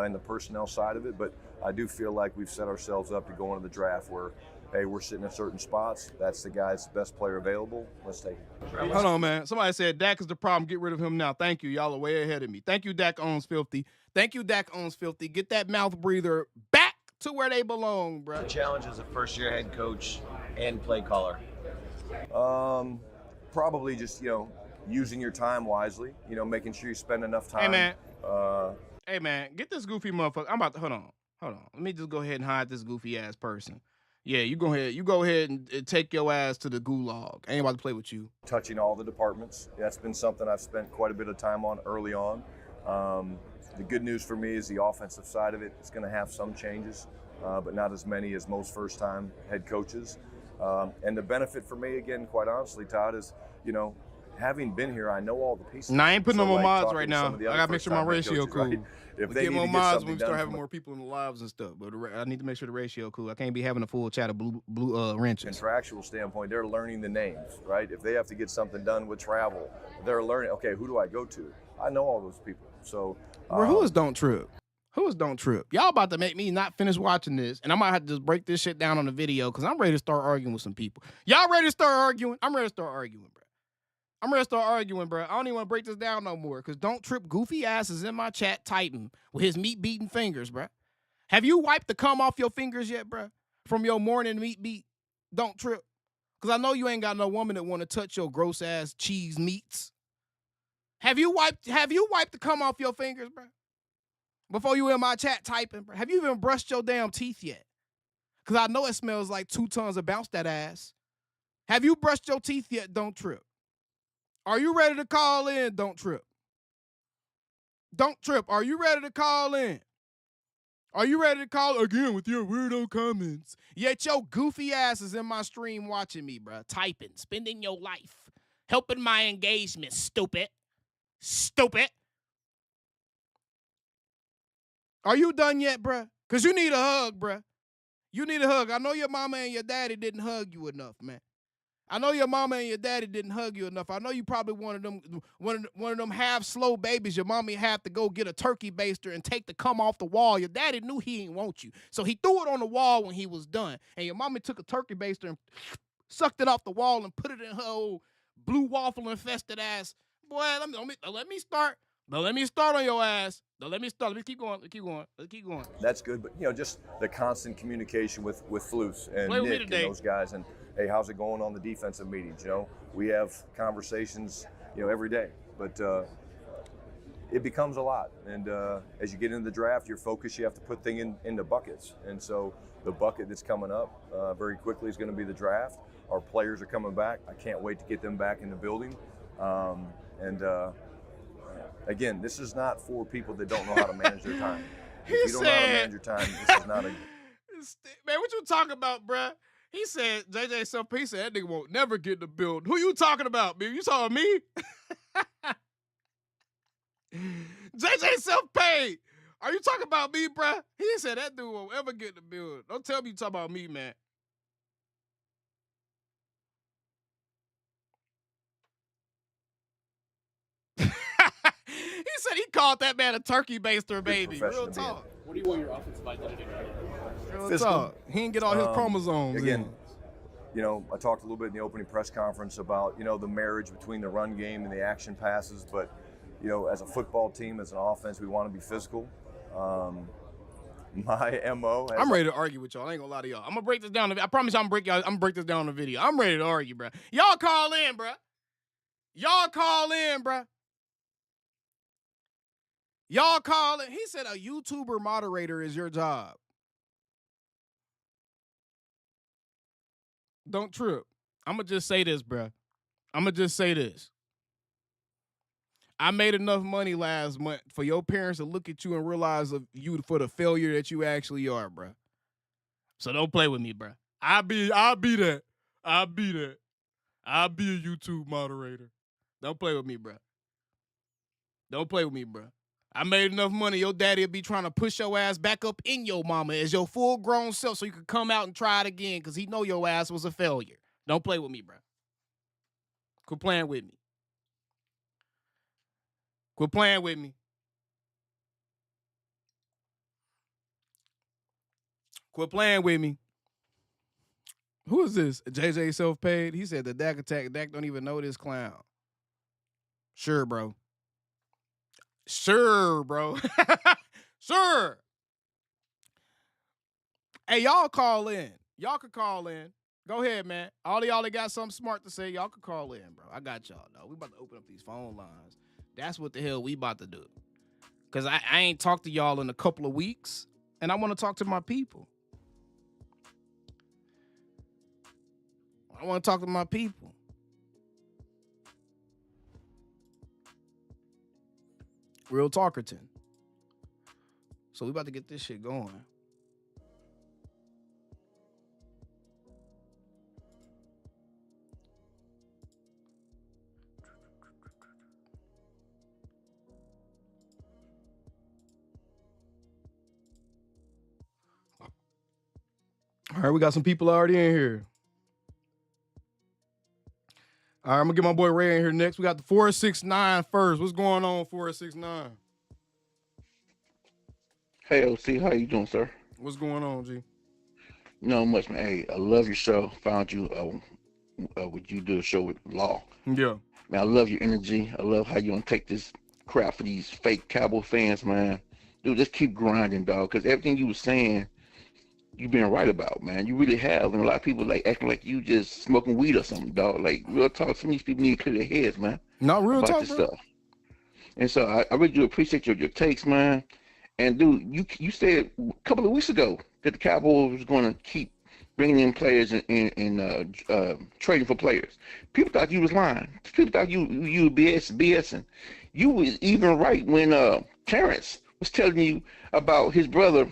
Speaker 4: in the personnel side of it. But I do feel like we've set ourselves up to go into the draft where, hey, we're sitting in certain spots. That's the guy's best player available. Let's take it.
Speaker 2: Hold on, man. Somebody said Dak is the problem. Get rid of him now. Thank you. Y'all are way ahead of me. Thank you, Dak owns filthy. Thank you, Dak owns filthy. Get that mouth breather back to where they belong, bro.
Speaker 5: The challenge as a first-year head coach and play caller.
Speaker 4: Probably just, using your time wisely, making sure you spend enough time.
Speaker 2: Hey, man, get this goofy motherfucker. I'm about to, hold on. Let me just go ahead and hide this goofy ass person. Yeah, you go ahead and take your ass to the gulag. I ain't about to play with you.
Speaker 4: Touching all the departments. That's been something I've spent quite a bit of time on early on. The good news for me is the offensive side of it. It's going to have some changes, but not as many as most first-time head coaches. And the benefit for me, again, quite honestly, Todd, is, having been here, I know all the pieces.
Speaker 2: Nah, I ain't putting no more mods right now.
Speaker 4: I
Speaker 2: got to make sure my ratio cool.
Speaker 4: Right? If
Speaker 2: we
Speaker 4: they
Speaker 2: get
Speaker 4: need
Speaker 2: more
Speaker 4: to get
Speaker 2: mods
Speaker 4: something
Speaker 2: when we
Speaker 4: done
Speaker 2: start having more people in the lives and stuff. But I need to make sure the ratio cool. I can't be having a full chat of blue wrenches.
Speaker 4: Contractual standpoint, they're learning the names, right? If they have to get something done with travel, they're learning, okay, who do I go to? I know all those people. So,
Speaker 2: who is Don't Trip? Who is Don't Trip? Y'all about to make me not finish watching this, and I might have to just break this shit down on the video because I'm ready to start arguing with some people. Y'all ready to start arguing? I'm ready to start arguing, bro. I don't even want to break this down no more because Don't Trip goofy ass is in my chat typing with his meat-beating fingers, bro. Have you wiped the cum off your fingers yet, bro? From your morning meat beat? Don't Trip. Because I know you ain't got no woman that want to touch your gross-ass cheese meats. Have you wiped the cum off your fingers, bro? Before you in my chat typing, bro. Have you even brushed your damn teeth yet? Because I know it smells like 2 tons of bounce that ass. Have you brushed your teeth yet? Don't Trip. Are you ready to call in? Don't Trip. Don't Trip. Are you ready to call in? Are you ready to call again with your weirdo comments? Yet your goofy ass is in my stream watching me, bro. Typing, spending your life, helping my engagement, stupid. Stupid. Are you done yet, bruh? Because you need a hug, bruh. You need a hug. I know your mama and your daddy didn't hug you enough, man. I know your mama and your daddy didn't hug you enough. I know you probably one of them half slow babies. Your mommy had to go get a turkey baster and take the cum off the wall. Your daddy knew he didn't want you. So he threw it on the wall when he was done. And your mommy took a turkey baster and sucked it off the wall and put it in her old blue waffle infested ass. Boy, let me start. Don't let me start on your ass. Don't let me start. Let me keep going. Let's keep going.
Speaker 4: That's good, but just the constant communication with Flus and Nick and those guys, and hey, how's it going on the defensive meetings? We have conversations, every day, but it becomes a lot. And as you get into the draft, your focus, you have to put things into buckets. And so the bucket that's coming up very quickly is going to be the draft. Our players are coming back. I can't wait to get them back in the building. Again, this is not for people that don't know how to manage their time. If you don't know how to manage your time, this is not a...
Speaker 2: Man, what you talking about, bruh? He said, JJ Self, he said, that nigga won't never get in the building. Who you talking about, man? You talking me? JJ self-paid. Are you talking about me, bruh? He said that dude won't ever get the bill. Don't tell me you talking about me, man. He said he called that man a turkey baster, baby. Real talk.
Speaker 8: What do you want your offensive identity to be?
Speaker 2: Real talk. He didn't get all his chromosomes
Speaker 4: again.
Speaker 2: in.
Speaker 4: I talked a little bit in the opening press conference about, the marriage between the run game and the action passes. But, as a football team, as an offense, we want to be physical. My MO.
Speaker 2: I'm ready to argue with y'all. I ain't gonna lie to y'all. I'm gonna break this down. I promise you I'm gonna break this down on the video. I'm ready to argue, bro. Y'all call in, bro. Y'all call in, bro. Y'all call in. He said a YouTuber moderator is your job. Don't trip. I'm gonna just say this, bro. I'm gonna just say this. I made enough money last month for your parents to look at you and realize of you for the failure that you actually are, bro. So don't play with me, bro. I'll be that. I'll be that. I'll be a YouTube moderator. Don't play with me, bro. Don't play with me, bro. I made enough money. Your daddy will be trying to push your ass back up in your mama as your full-grown self so you can come out and try it again because he know your ass was a failure. Don't play with me, bro. Quit playing with me. Quit playing with me. Quit playing with me. Who is this? JJ self-paid? He said the Dak attack. Dak don't even know this clown. Sure, bro. Sure, bro. Sure. Hey, y'all call in. Y'all can call in. Go ahead, man. All of y'all that got something smart to say, y'all can call in, bro. I got y'all, though. We about to open up these phone lines. That's what the hell we about to do. Because I ain't talked to y'all in a couple of weeks, and I want to talk to my people. I want to talk to my people. Real Talkerton. So we about to get this shit going. All right, we got some people already in here. All right, I'm going to get my boy Ray in here next. We got the 469 first. What's going on, 469?
Speaker 9: Hey, OC, how you doing, sir?
Speaker 2: What's going on, G?
Speaker 9: Not much, man. Hey, I love your show. Found you when you do a show with Law.
Speaker 2: Yeah.
Speaker 9: Man, I love your energy. I love how you don't take this crap for these fake Cowboy fans, man. Dude, just keep grinding, dog, because everything you were saying, you've been right about, man. You really have. And a lot of people like acting like you just smoking weed or something, dog. Like, real talk, some of these people need to clear their heads, man.
Speaker 2: Not real
Speaker 9: about
Speaker 2: talk,
Speaker 9: this
Speaker 2: bro.
Speaker 9: stuff. And so I really do appreciate your takes, man. And dude, you said a couple of weeks ago that the Cowboys was going to keep bringing in players and trading for players. People thought you was lying. People thought you were BSing. You was even right when Terrence was telling you about his brother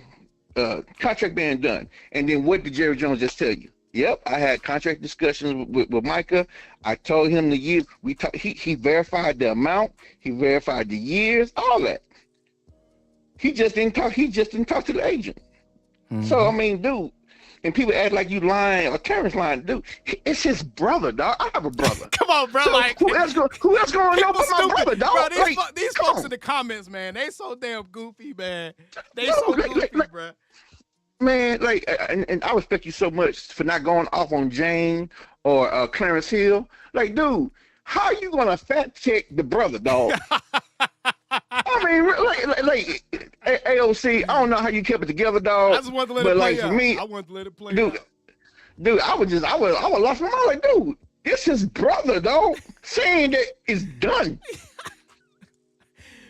Speaker 9: contract being done. And then what did Jerry Jones just tell you? Yep, I had contract discussions with Micah. I told him the years. He verified the amount. He verified the years. All that. He just didn't talk. He just didn't talk to the agent. Mm-hmm. So I mean, dude, and people act like you lying or Terrence lying. Dude, it's his brother, dog. I have a brother.
Speaker 2: Come on, bro.
Speaker 9: So
Speaker 2: like
Speaker 9: who else gonna know but my brother, dog?
Speaker 2: Bro, these folks in the comments, man, they so damn goofy, man. They so goofy, bro.
Speaker 9: Man, like, and I respect you so much for not going off on Jane or Clarence Hill. Like, dude, how are you gonna fact check the brother, dog? I mean, like AOC, I don't know how you kept it together, dog.
Speaker 2: I just wanted to let it play out.
Speaker 9: For me,
Speaker 2: I wanted to let it play
Speaker 9: dude,
Speaker 2: out.
Speaker 9: Dude, I would lost my mind. Like, dude, this is brother, dog. Saying that it's done.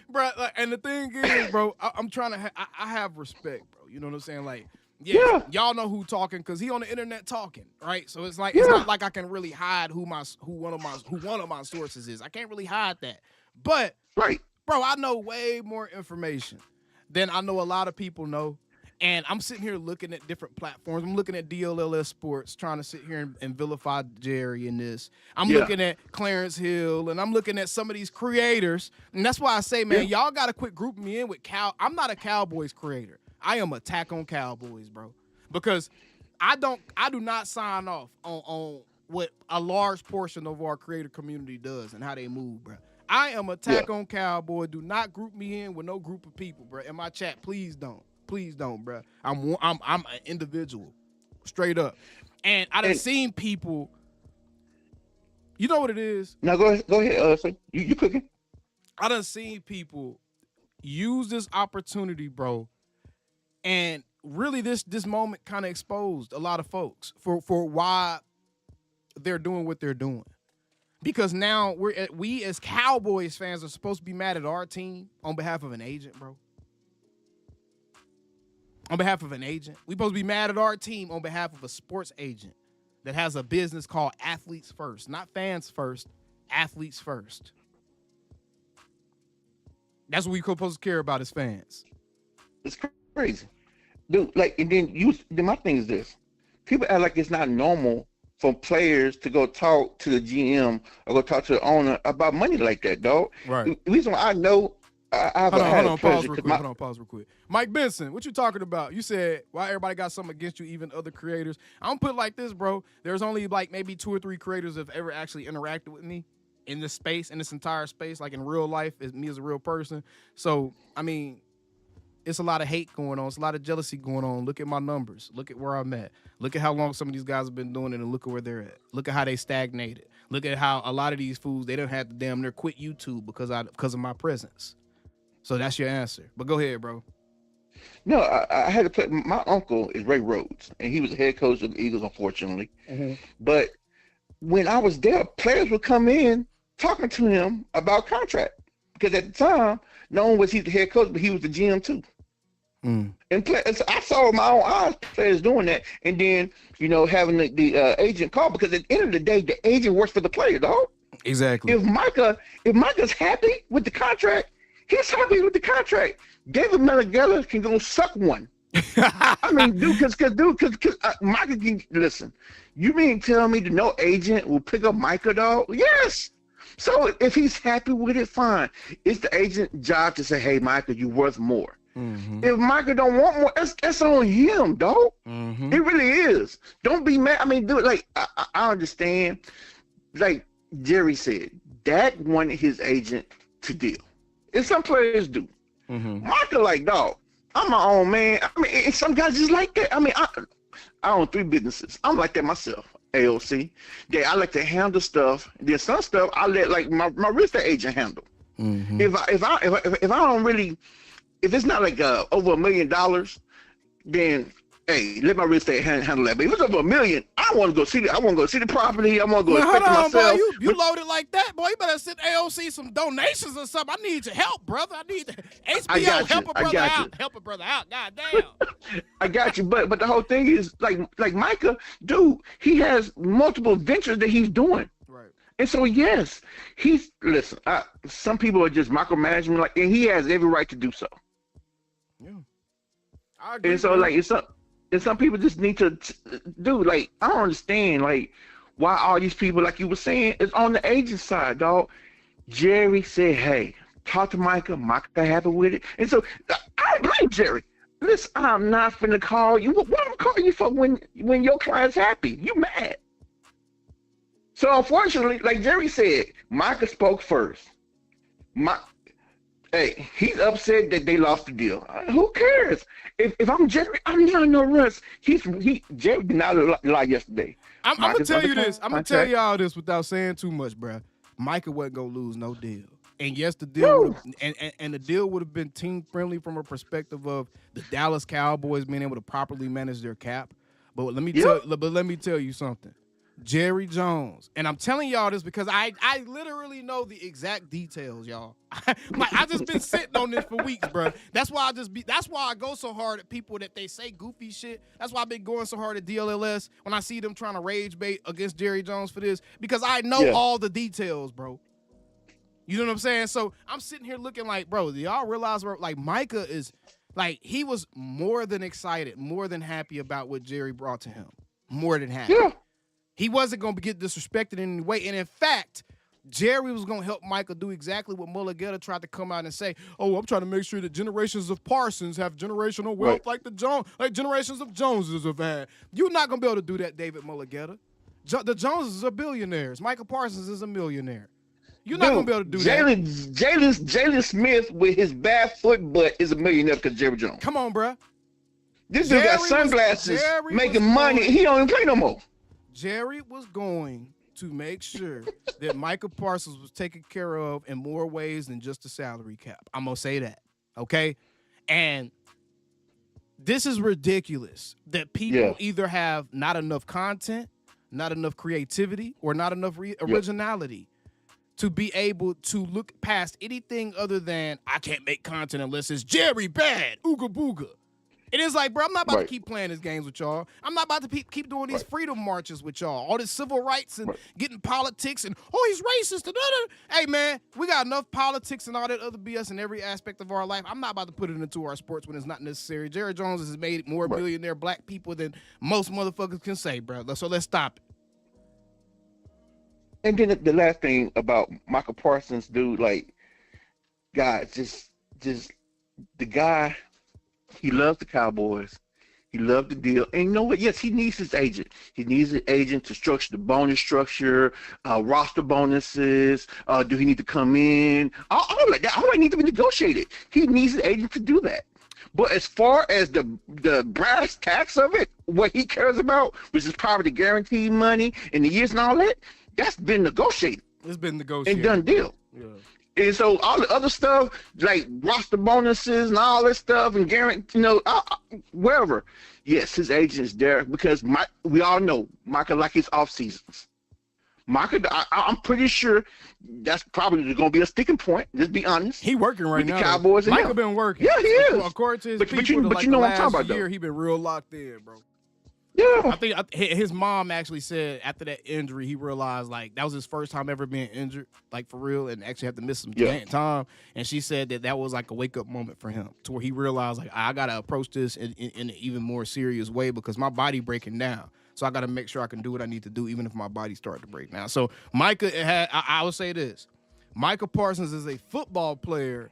Speaker 2: Bro, like, and the thing is, bro, I'm trying to. I have respect, bro. You know what I'm saying? Like, yeah. Y'all know who talking because he on the internet talking, right? So it's like it's not like I can really hide who one of my sources is. I can't really hide that. But
Speaker 9: right.
Speaker 2: Bro, I know way more information than I know a lot of people know. And I'm sitting here looking at different platforms. I'm looking at DLLS Sports, trying to sit here and vilify Jerry in this. I'm looking at Clarence Hill, and I'm looking at some of these creators. And that's why I say, man, y'all got to quit grouping me in with I'm not a Cowboys creator. I am Attack on Cowboys, bro. Because I do not sign off on what a large portion of our creator community does and how they move, bro. I am Attack on Cowboy. Do not group me in with no group of people, bro. In my chat, please don't. Please don't, bro. I'm an individual, straight up. And I done seen people. You know what it is?
Speaker 9: Now go ahead. So you cooking?
Speaker 2: I done seen people use this opportunity, bro, and really this moment kind of exposed a lot of folks for why they're doing what they're doing. Because now we as Cowboys fans are supposed to be mad at our team on behalf of an agent, bro. On behalf of an agent. We're supposed to be mad at our team on behalf of a sports agent that has a business called Athletes First. Not fans first, athletes first. That's what we're supposed to care about as fans.
Speaker 9: It's crazy. Dude, like, and then my thing is this. People act like it's not normal for players to go talk to the GM or go talk to the owner about money like that, dog.
Speaker 2: Right.
Speaker 9: The reason why I know Hold on, pause real quick.
Speaker 2: Mike Benson, what you talking about? You said why everybody got something against you, even other creators. I'm gonna put it like this, bro. There's only like maybe 2 or 3 creators that have ever actually interacted with me in this space, in this entire space, like in real life, as me as a real person. So, I mean, it's a lot of hate going on. It's a lot of jealousy going on. Look at my numbers. Look at where I'm at. Look at how long some of these guys have been doing it, and look at where they're at. Look at how they stagnated. Look at how a lot of these fools, they don't have to damn near quit YouTube because of my presence. So that's your answer. But go ahead, bro.
Speaker 9: No, I had to play. My uncle is Ray Rhodes, and he was the head coach of the Eagles, unfortunately. Mm-hmm. But when I was there, players would come in talking to him about contract. Because at the time, not only was he the head coach, but he was the GM too. Mm. And I saw with my own eyes players doing that. And then, having the agent call, because at the end of the day, the agent works for the player, dog.
Speaker 2: Exactly.
Speaker 9: If Micah's happy with the contract, he's happy with the contract. David Melagella can go suck one. I mean, dude, because Micah can listen. You mean tell me that no agent will pick up Micah, dog? Yes. So if he's happy with it, fine. It's the agent's job to say, "Hey, Micah, you're worth more." Mm-hmm. If Micah don't want more, that's on him, dog. Mm-hmm. It really is. Don't be mad. I mean, dude, like I understand. Like Jerry said, Dak wanted his agent to deal. And some players do. Mm-hmm. Micah, like, dog, I'm my own man. I mean, and some guys just like that. I mean, I own 3 businesses. I'm like that myself, AOC. Yeah, I like to handle stuff. Then some stuff I let like my real estate agent handle. Mm-hmm. If I don't really, if it's not like over $1 million, then hey, let my real estate handle that. But if it's over $1 million, I want to go see the. I want to go see the property. I want to go inspect it myself.
Speaker 2: Boy, you loaded like that, boy. You better send AOC some donations or something. I need your help, brother. I need HBO help a brother out. Help a brother out. God damn.
Speaker 9: I got you, but the whole thing is like Micah, dude. He has multiple ventures that he's doing.
Speaker 2: Right.
Speaker 9: And so yes, listen. Some people are just micromanagement, and he has every right to do so.
Speaker 2: Yeah. I agree.
Speaker 9: And so And some people just need to do, like, I don't understand, like, why all these people, like you were saying, is on the agent side, dog. Jerry said, hey, talk to Micah. Micah happy with it. And so I don't blame Jerry. Listen, I'm not finna call you. What am I calling you for when your client's happy? You mad. So unfortunately, like Jerry said, Micah spoke first. Hey, he's upset that they lost the deal. Who cares? If I'm Jerry, I'm not no Russ. Jerry did not lie yesterday.
Speaker 2: I'm gonna tell you this. I'm gonna tell y'all this without saying too much, bro. Micah wasn't gonna lose no deal. And yes, the deal and the deal would have been team friendly from a perspective of the Dallas Cowboys being able to properly manage their cap. But let me tell you something. Jerry Jones, and I'm telling y'all this because I literally know the exact details, y'all. I just been sitting on this for weeks, bro. That's why I go so hard at people that they say goofy shit. That's why I've been going so hard at DLLS when I see them trying to rage bait against Jerry Jones for this, because I know all the details, bro. You know what I'm saying? So I'm sitting here looking like, bro, do y'all realize, bro, like Micah is Like, he was more than excited, more than happy about what Jerry brought to him. More than happy.
Speaker 9: Yeah.
Speaker 2: He wasn't going to get disrespected in any way. And in fact, Jerry was going to help Micah do exactly what Mulligetta tried to come out and say. Oh, I'm trying to make sure that generations of Parsons have generational wealth like generations of Joneses have had. You're not going to be able to do that, David Mulligetta. The Joneses are billionaires. Micah Parsons is a millionaire. You're not going to be able to do that.
Speaker 9: Jalen Smith with his bad foot butt is a millionaire because Jerry Jones.
Speaker 2: Come on, bruh.
Speaker 9: This dude got sunglasses, making money. He don't even play no more.
Speaker 2: Jerry was going to make sure that Micah Parsons was taken care of in more ways than just the salary cap. I'm going to say that, okay? And this is ridiculous that people either have not enough content, not enough creativity, or not enough originality to be able to look past anything other than, I can't make content unless it's Jerry bad, ooga booga. It is like, bro, I'm not about to keep playing these games with y'all. I'm not about to keep doing these freedom marches with y'all. All this civil rights and getting politics and, oh, he's racist. Hey, man, we got enough politics and all that other BS in every aspect of our life. I'm not about to put it into our sports when it's not necessary. Jerry Jones has made more millionaire black people than most motherfuckers can say, bro. So let's stop it.
Speaker 9: And then the last thing about Michael Parsons, dude, like, guys, just the guy, he loves the Cowboys. He loved the deal. And you know what? Yes, he needs his agent. He needs an agent to structure the bonus structure, roster bonuses. Do he need to come in? All of that. All that needs to be negotiated. He needs an agent to do that. But as far as the brass tacks of it, what he cares about, which is probably the guaranteed money and the years and all that, that's been negotiated.
Speaker 2: It's been negotiated.
Speaker 9: And done deal.
Speaker 2: Yeah.
Speaker 9: And so all the other stuff, like roster bonuses and all this stuff and guarantee, wherever. Yes, his agent is there because we all know Micah like his off seasons. Micah, I'm pretty sure that's probably going to be a sticking point. Just be honest.
Speaker 2: He working right now.
Speaker 9: The Cowboys.
Speaker 2: Micah been working.
Speaker 9: Yeah, he is.
Speaker 2: According to his
Speaker 9: but
Speaker 2: people,
Speaker 9: you know what I'm talking about, though.
Speaker 2: Year, he been real locked in, bro.
Speaker 9: Yeah.
Speaker 2: I think his mom actually said after that injury, he realized like that was his first time ever being injured, like for real, and actually had to miss some time. And she said that was like a wake up moment for him, to where he realized like I gotta approach this in an even more serious way because my body breaking down. So I gotta make sure I can do what I need to do, even if my body started to break down. So Micah I would say this: Micah Parsons is a football player.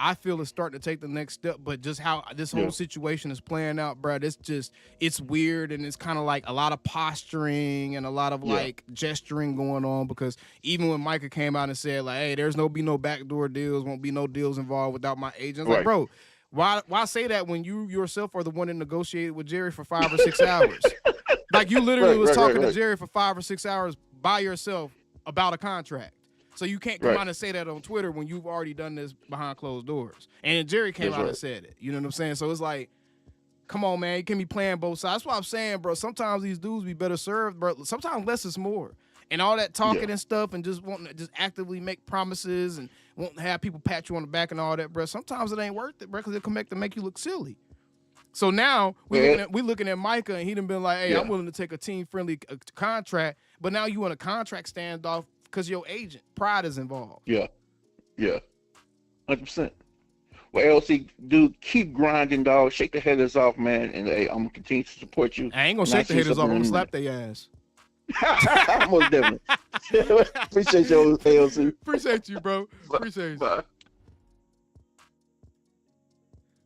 Speaker 2: I feel is starting to take the next step, but just how this whole situation is playing out, bro, it's weird, and it's kind of like a lot of posturing and a lot of like gesturing going on, because even when Micah came out and said like, hey, there's be no backdoor deals, won't be no deals involved without my agents. Like, bro, why say that when you yourself are the one that negotiated with Jerry for 5 or 6 hours? Like, you literally was talking to Jerry for 5 or 6 hours by yourself about a contract. So you can't come out and say that on Twitter when you've already done this behind closed doors. And Jerry came out and said it. You know what I'm saying? So it's like, come on, man. You can't be playing both sides. That's what I'm saying, bro. Sometimes these dudes be better served, bro. Sometimes less is more. And all that talking and stuff and just wanting to just actively make promises and wanting to have people pat you on the back and all that, bro. Sometimes it ain't worth it, bro, because it can make you look silly. So now we looking at Micah, and he done been like, hey, I'm willing to take a team-friendly contract, but now you want a contract standoff because your agent, pride is involved.
Speaker 9: Yeah. 100%. Well, LC, dude, keep grinding, dog. Shake the headers off, man, and hey, I'm going to continue to support you.
Speaker 2: I ain't going to shake the headers off. I'm going to slap their ass.
Speaker 9: Most definitely. Appreciate you, LC.
Speaker 2: Appreciate you, bro. Appreciate you.
Speaker 9: Bye.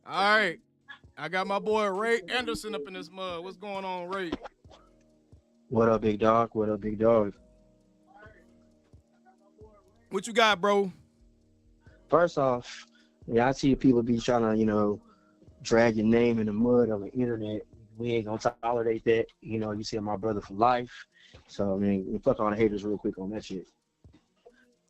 Speaker 2: All right. I got my boy Ray Anderson up in this mud. What's going on, Ray?
Speaker 10: What up, big dog? What up, big dog?
Speaker 2: What you got, bro?
Speaker 10: First off, I see people be trying to, drag your name in the mud on the internet. We ain't gonna tolerate that. You see my brother for life. So, fuck on the haters real quick on that shit.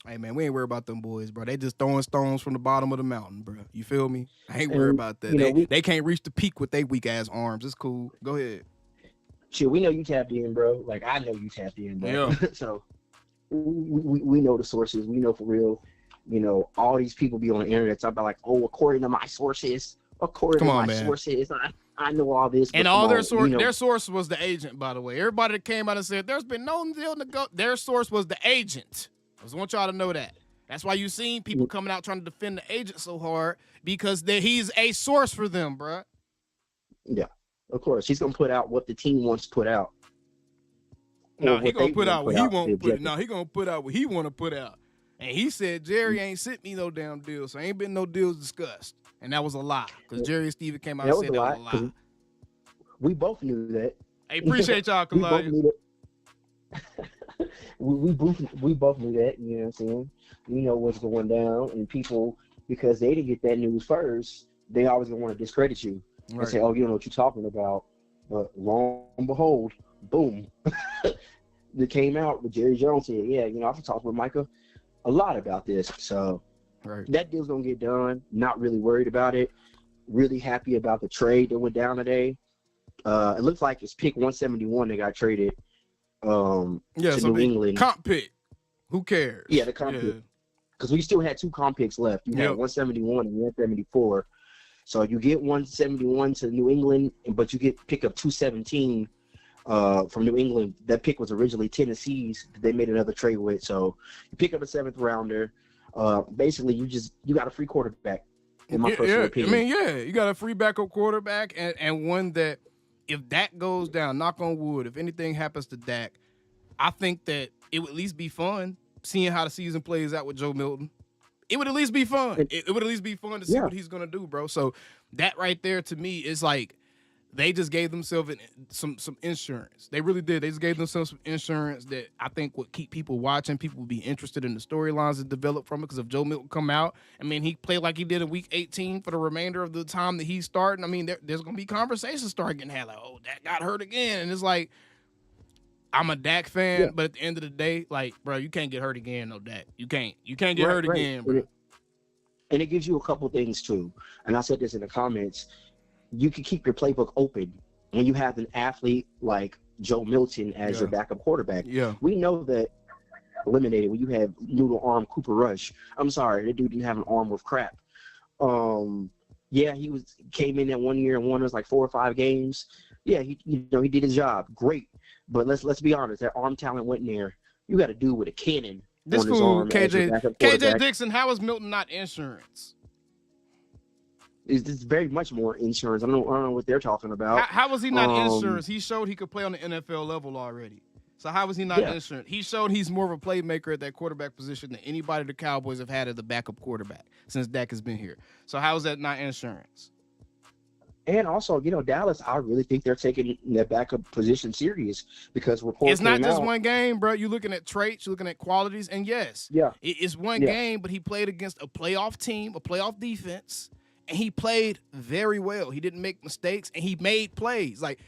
Speaker 2: Hey, man, we ain't worried about them boys, bro. They just throwing stones from the bottom of the mountain, bro. You feel me? I ain't worried about that. They can't reach the peak with they weak-ass arms. It's cool. Go ahead.
Speaker 10: Shit, we know you tapped in, bro. Like, I know you tapped in, bro.
Speaker 2: Yeah.
Speaker 10: So, we know the sources. We know for real. All these people be on the internet talking about like, oh, according to my sources. Sources. I know all this.
Speaker 2: And all their source was the agent, by the way. Everybody that came out and said there's been no deal to go. Their source was the agent. I just want y'all to know that. That's why you seen people coming out trying to defend the agent so hard because he's a source for them, bro.
Speaker 10: Yeah, of course. He's gonna put out what the team wants to put out.
Speaker 2: No, he gonna put out what he won't put.
Speaker 10: No,
Speaker 2: He gonna put out what he want to put out. And he said Jerry ain't sent me no damn deal, so ain't been no deals discussed. And that was a lie because Jerry and Steven came out and said that was a lie.
Speaker 10: We both knew that.
Speaker 2: Hey, appreciate y'all, Kalaya.
Speaker 10: We both knew that. You know what I'm saying? We know what's going down, and people, because they didn't get that news first, they always gonna want to discredit you and say, "Oh, you don't know what you're talking about." But long and behold, boom, it came out. But Jerry Jones said, "Yeah, you know, I've talked with Micah a lot about this." So that deal's gonna get done. Not really worried about it. Really happy about the trade that went down today. It looks like it's pick 171 that got traded to New England.
Speaker 2: Comp pick. Who cares?
Speaker 10: Yeah, the comp pick. Because we still had 2 comp picks left. You had 171 and 174. So you get 171 to New England, but you pick up 217 from New England. That pick was originally Tennessee's. They made another trade with. So you pick up a 7th rounder. Basically, you got a free quarterback. In my personal opinion.
Speaker 2: I mean, you got a free backup quarterback and one that, if Dak goes down, knock on wood, if anything happens to Dak, I think that it would at least be fun seeing how the season plays out with Joe Milton. It would at least be fun. It would at least be fun to see what he's going to do, bro. So that right there to me is like they just gave themselves some insurance. They really did. They just gave themselves some insurance that I think would keep people watching. People would be interested in the storylines that develop from it because if Joe Milton come out, I mean, he played like he did in Week 18 for the remainder of the time that he's starting. I mean, there's going to be conversations starting getting had like, oh, Dak got hurt again. And it's like, I'm a Dak fan, but at the end of the day, like, bro, you can't get hurt again, no Dak. You can't get hurt again, bro.
Speaker 10: And it gives you a couple things, too. And I said this in the comments. You can keep your playbook open when you have an athlete like Joe Milton as your backup quarterback.
Speaker 2: Yeah.
Speaker 10: We know that eliminated when you have noodle arm Cooper Rush. I'm sorry, that dude didn't have an arm with crap. He came in that 1 year and won us like 4 or 5 games. Yeah, he did his job. Great. But let's be honest, that arm talent went in there. You got a dude with a cannon
Speaker 2: this
Speaker 10: on his
Speaker 2: fool,
Speaker 10: arm.
Speaker 2: KJ Dixon, how is Milton not insurance?
Speaker 10: It's very much more insurance. I don't know what they're talking about.
Speaker 2: How was he not insurance? He showed he could play on the NFL level already. So how was he not insurance? He showed he's more of a playmaker at that quarterback position than anybody the Cowboys have had as the backup quarterback since Dak has been here. So how is that not insurance?
Speaker 10: And also, Dallas, I really think they're taking their backup position serious because reports
Speaker 2: it's not just one game, bro. You're looking at traits, you're looking at qualities, and it's one game, but he played against a playoff team, a playoff defense, and he played very well. He didn't make mistakes, and he made plays. Like,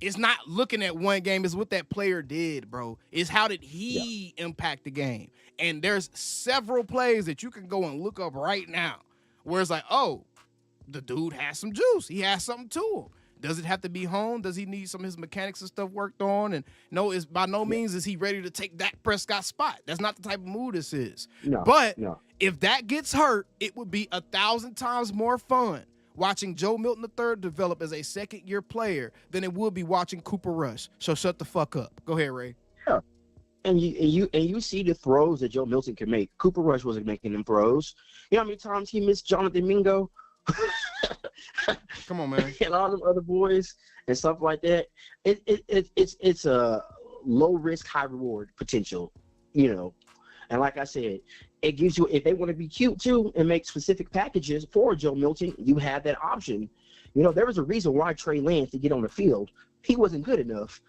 Speaker 2: it's not looking at one game, it's what that player did, bro. It's how did he impact the game. And there's several plays that you can go and look up right now where it's like, oh, the dude has some juice. He has something to him. Does it have to be honed? Does he need some of his mechanics and stuff worked on? And no, is by no means is he ready to take Dak Prescott's spot. That's not the type of move this is. But if that gets hurt, it would be 1,000 times more fun watching Joe Milton III develop as a second-year player than it would be watching Cooper Rush. So shut the fuck up. Go ahead, Ray.
Speaker 10: Yeah. And you see the throws that Joe Milton can make. Cooper Rush wasn't making them throws. You know how many times he missed Jonathan Mingo?
Speaker 2: Come on, man.
Speaker 10: And all them other boys and stuff like that. It's a low risk, high reward potential, And like I said, it gives you, if they want to be cute too and make specific packages for Joe Milton, you have that option. There was a reason why Trey Lance to get on the field. He wasn't good enough.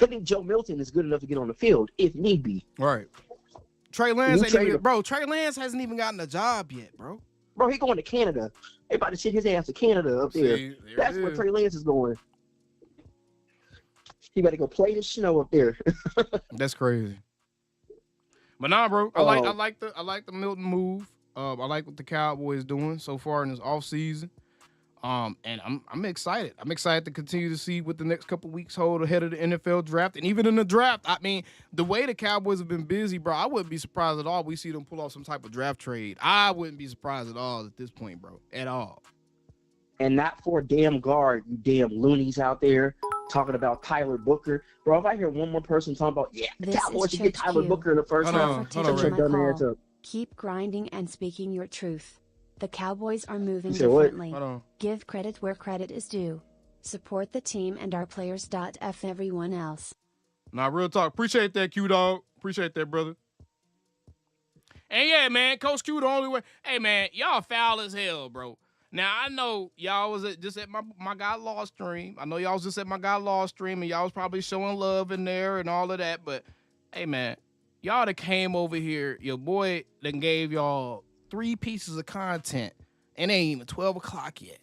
Speaker 10: I think Joe Milton is good enough to get on the field if need be.
Speaker 2: Right. Trey Lance Trey Lance hasn't even gotten a job yet, bro.
Speaker 10: Bro, he going to Canada. They about to ship his ass to Canada up there. That's where Trey Lance is going. He better go play the snow up there.
Speaker 2: That's crazy. But nah, bro, I like the Milton move. I like what the Cowboys doing so far in this offseason. And I'm excited. I'm excited to continue to see what the next couple weeks hold ahead of the NFL draft. And even in the draft, I mean, the way the Cowboys have been busy, bro, I wouldn't be surprised at all we see them pull off some type of draft trade. I wouldn't be surprised at all at this point, bro, at all.
Speaker 10: And not for a damn guard, you damn loonies out there talking about Tyler Booker. Bro, if I hear one more person talking about, the Cowboys should get Tyler Booker in the first round,
Speaker 2: hold on,
Speaker 7: Keep grinding and speaking your truth. The Cowboys are moving
Speaker 10: You said what?
Speaker 7: differently.
Speaker 2: Hold on.
Speaker 7: Give credit where credit is due. Support the team and our players. F everyone else.
Speaker 2: Nah, real talk. Appreciate that, Q Dog. Appreciate that, brother. And yeah, man, Coach Q the only way. Hey, man, y'all foul as hell, bro. Now, I know y'all was just at my guy Law stream. I know y'all was just at my guy Law stream, and y'all was probably showing love in there and all of that. But, hey, man, y'all that came over here, your boy done gave y'all 3 pieces of content, and it ain't even 12 o'clock yet.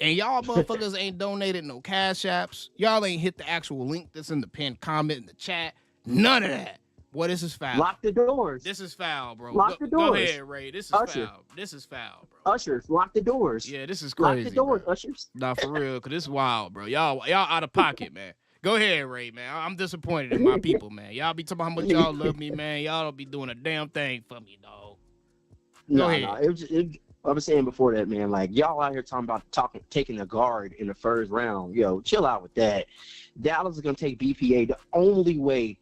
Speaker 2: And y'all motherfuckers ain't donated no cash apps. Y'all ain't hit the actual link that's in the pinned comment in the chat. None of that. Boy, this is foul.
Speaker 10: Lock the doors.
Speaker 2: This is foul, bro.
Speaker 10: Lock the doors.
Speaker 2: Go ahead, Ray. This is foul. This is foul, bro.
Speaker 10: Ushers, lock the doors.
Speaker 2: Yeah, this is crazy.
Speaker 10: Lock the doors,
Speaker 2: bro.
Speaker 10: ushers.
Speaker 2: Nah, for real, because this is wild, bro. Y'all out of pocket, man. Go ahead, Ray, man. I'm disappointed in my people, man. Y'all be talking about how much y'all love me, man. Y'all don't be doing a damn thing for me, dog. Go ahead.
Speaker 10: I was saying before that, man, like, y'all out here talking about taking a guard in the first round. Yo, chill out with that. Dallas is going to take BPA. The only way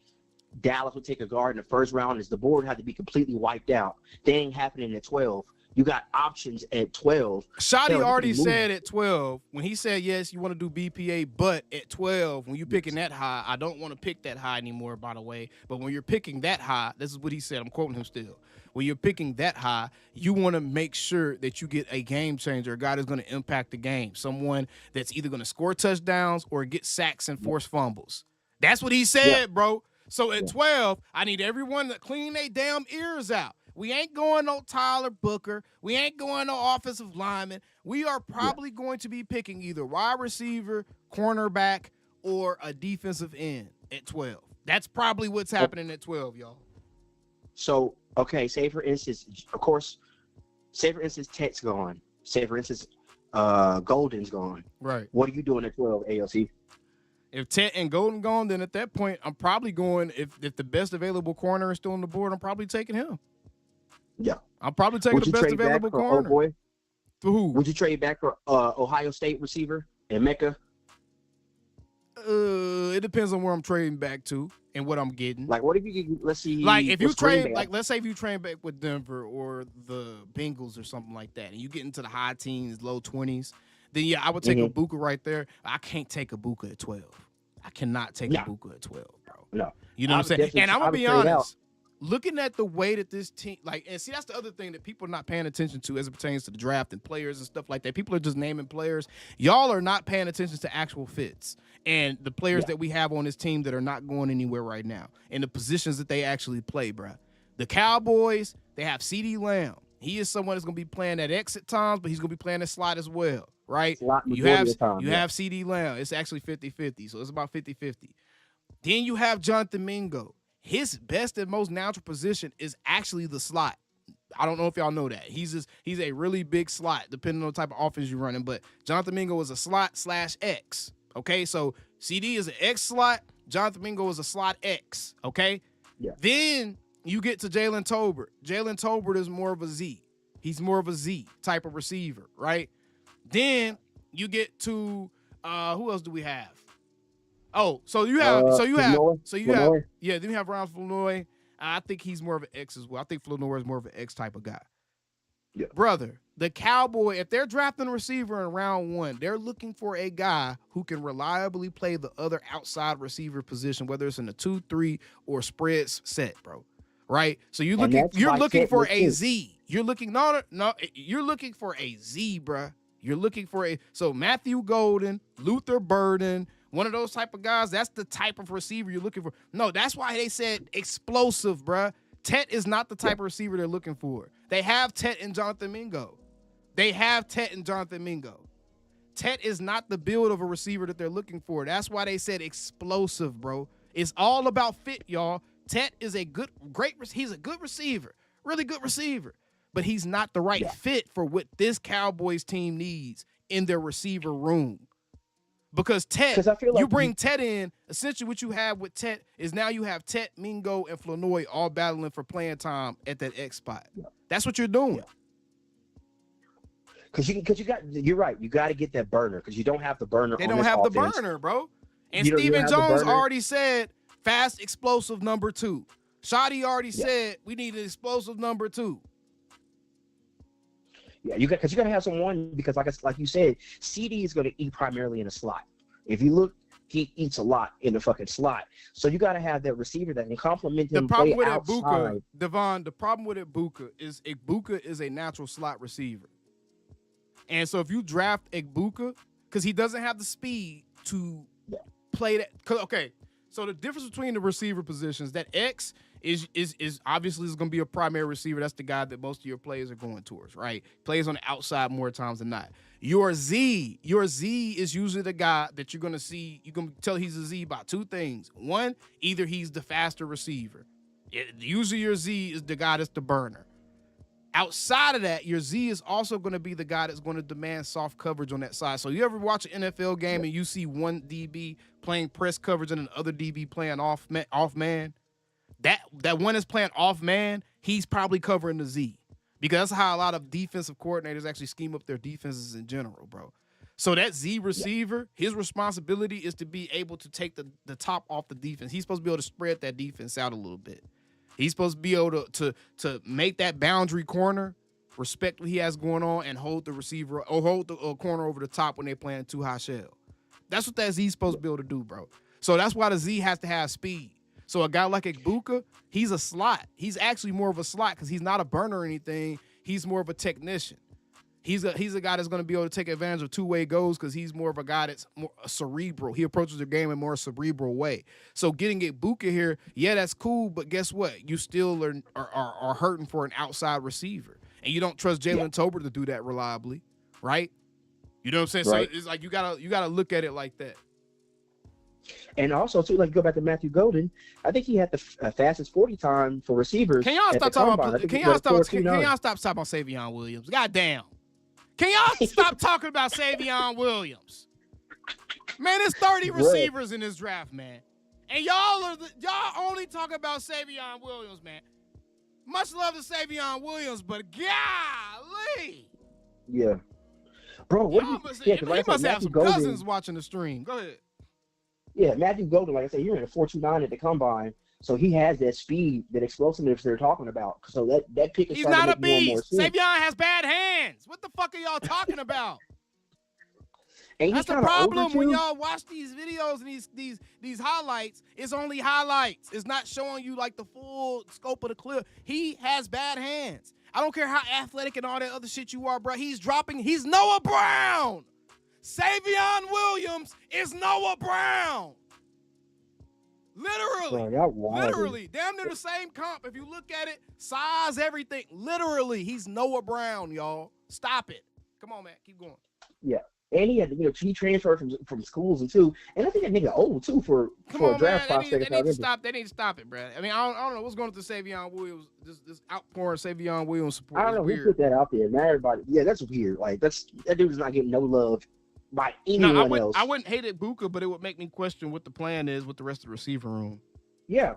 Speaker 10: Dallas would take a guard in the first round is the board had to be completely wiped out. They ain't happening at 12. You got options at 12.
Speaker 2: Shotty already said at 12, when he said, yes, you want to do BPA, but at 12, when you're picking that high, I don't want to pick that high anymore, by the way. But when you're picking that high, this is what he said. I'm quoting him still. When you're picking that high, you want to make sure that you get a game changer, a guy that's going to impact the game, someone that's either going to score touchdowns or get sacks and force fumbles. That's what he said, bro. So at 12, I need everyone to clean their damn ears out. We ain't going no Tyler Booker. We ain't going no offensive lineman. We are probably going to be picking either wide receiver, cornerback, or a defensive end at 12. That's probably what's happening at 12, y'all.
Speaker 10: So, okay, say for instance, of course, say for instance, Tet's gone. Say for instance, Golden's gone.
Speaker 2: Right.
Speaker 10: What are you doing at 12, ALC?
Speaker 2: If Tet and Golden gone, then at that point, I'm probably going, if the best available corner is still on the board, I'm probably taking him.
Speaker 10: Yeah.
Speaker 2: I'm probably taking the best available corner.
Speaker 10: Boy?
Speaker 2: For who?
Speaker 10: Would you trade back for Ohio State receiver and Mecca?
Speaker 2: It depends on where I'm trading back to and what I'm getting.
Speaker 10: Like, what if you let's see.
Speaker 2: Like, if you trade, like, let's say if you trade back with Denver or the Bengals or something like that, and you get into the high teens, low 20s, then yeah, I would take a Ibuka right there. I can't take a Ibuka at 12. I cannot take a Ibuka at 12, bro.
Speaker 10: No.
Speaker 2: You know what I'm saying? And I'm going to be honest. Looking at the way that this team, like, and see, that's the other thing that people are not paying attention to as it pertains to the draft and players and stuff like that. People are just naming players. Y'all are not paying attention to actual fits and the players that we have on this team that are not going anywhere right now and the positions that they actually play, bro. The Cowboys, they have CeeDee Lamb. He is someone that's going to be playing at X at times, but he's going to be playing at slot as well, right? You have CeeDee Lamb. It's actually 50-50, so it's about 50-50. Then you have Jonathan Mingo. His best and most natural position is actually the slot. I don't know if y'all know that. He's a really big slot, depending on the type of offense you're running. But Jonathan Mingo is a slot/X. Okay, so CD is an X slot. Jonathan Mingo is a slot X. Okay.
Speaker 10: Yeah.
Speaker 2: Then you get to Jalen Tolbert. Jalen Tolbert is more of a Z. He's more of a Z type of receiver, right? Then you get to who else do we have? Oh, then you have Ron Flournoy. I think he's more of an X as well. I think Flournoy is more of an X type of guy.
Speaker 10: Yeah.
Speaker 2: Brother, the Cowboy, if they're drafting a receiver in round 1, they're looking for a guy who can reliably play the other outside receiver position, whether it's in a 2-3 or spread set, bro. Right? So you're looking for a Z. You're looking you're looking for a Z, bro. You're looking for so Matthew Golden, Luther Burden, one of those type of guys, that's the type of receiver you're looking for. No, that's why they said explosive, bruh. Tet is not the type of receiver they're looking for. They have Tet and Jonathan Mingo. Tet is not the build of a receiver that they're looking for. That's why they said explosive, bro. It's all about fit, y'all. Tet is he's a good receiver, really good receiver, but he's not the right fit for what this Cowboys team needs in their receiver room. Because Tet, you bring Tet in, essentially what you have with Tet is now you have Tet, Mingo, and Flournoy all battling for playing time at that X spot. Yeah. That's what you're doing.
Speaker 10: Because you're right. You got to get that burner because you don't have the burner.
Speaker 2: They don't have the burner, bro. And Stephen Jones already said fast, explosive number 2. Shoddy already said we need an explosive number 2.
Speaker 10: Yeah, you got because you got to have someone because like you said, CD is going to eat primarily in a slot. If you look, he eats a lot in the fucking slot. So you got to have that receiver that can complement him.
Speaker 2: The problem
Speaker 10: play
Speaker 2: with
Speaker 10: outside.
Speaker 2: Ibuka, Devon, the problem with Ibuka is a natural slot receiver. And so if you draft Ibuka, because he doesn't have the speed to play that. Okay, so the difference between the receiver positions, that X is obviously going to be a primary receiver. That's the guy that most of your players are going towards, right? Plays on the outside more times than not. Your Z is usually the guy that you're going to see. You're going to tell he's a Z by 2 things. One, either he's the faster receiver. Usually your Z is the guy that's the burner. Outside of that, your Z is also going to be the guy that's going to demand soft coverage on that side. So you ever watch an NFL game and you see one DB playing press coverage and another DB playing off man? That one is playing off man, he's probably covering the Z. Because that's how a lot of defensive coordinators actually scheme up their defenses in general, bro. So that Z receiver, his responsibility is to be able to take the top off the defense. He's supposed to be able to spread that defense out a little bit. He's supposed to be able to make that boundary corner, respect what he has going on, and hold the receiver or hold the corner over the top when they're playing too high shell. That's what that Z's supposed to be able to do, bro. So that's why the Z has to have speed. So a guy like Ibuka, he's a slot. He's actually more of a slot because he's not a burner or anything. He's more of a technician. He's a guy that's going to be able to take advantage of two-way goals because he's more of a guy that's more cerebral. He approaches the game in a more cerebral way. So getting Ibuka here, yeah, that's cool, but guess what? You still are hurting for an outside receiver. And you don't trust Jalen Tolbert to do that reliably, right? You know what I'm saying? Right. So it's like you gotta look at it like that.
Speaker 10: And also, too, like go back to Matthew Golden, I think he had the fastest 40 time for receivers.
Speaker 2: Can y'all stop talking about? Can y'all stop talking about Savion Williams? Goddamn. Can y'all stop talking about Savion Williams? Man, there's 30 receivers in this draft, man, and y'all only talk about Savion Williams, man. Much love to Savion Williams, but golly.
Speaker 10: Yeah, bro. What do you?
Speaker 2: He must have some cousins watching the stream. Go ahead.
Speaker 10: Yeah, Matthew Golden, like I said, you're in a 4.29 at the combine, so he has that speed, that explosiveness they're talking about. So that pick is starting to make more and more sense.
Speaker 2: Savion has bad hands. What the fuck are y'all talking about?
Speaker 10: That's
Speaker 2: the problem when y'all watch these videos and these highlights. It's only highlights. It's not showing you like the full scope of the clip. He has bad hands. I don't care how athletic and all that other shit you are, bro. He's Noah Brown. Savion Williams is Noah Brown. Literally. Damn near the same comp. If you look at it, size, everything. Literally, he's Noah Brown, y'all. Stop it. Come on, man. Keep going.
Speaker 10: Yeah. And he had, he transferred from schools and too. And I think that nigga old too for a draft prospect.
Speaker 2: They need to stop it, bro. I mean, I don't know what's going on with Savion Williams. This outpouring Savion Williams support.
Speaker 10: I don't know who put that out there. Not everybody. Yeah, that's weird. Like that dude is not getting no love by anyone else.
Speaker 2: I wouldn't hate it, Buka, but it would make me question what the plan is with the rest of the receiver room.
Speaker 10: Yeah.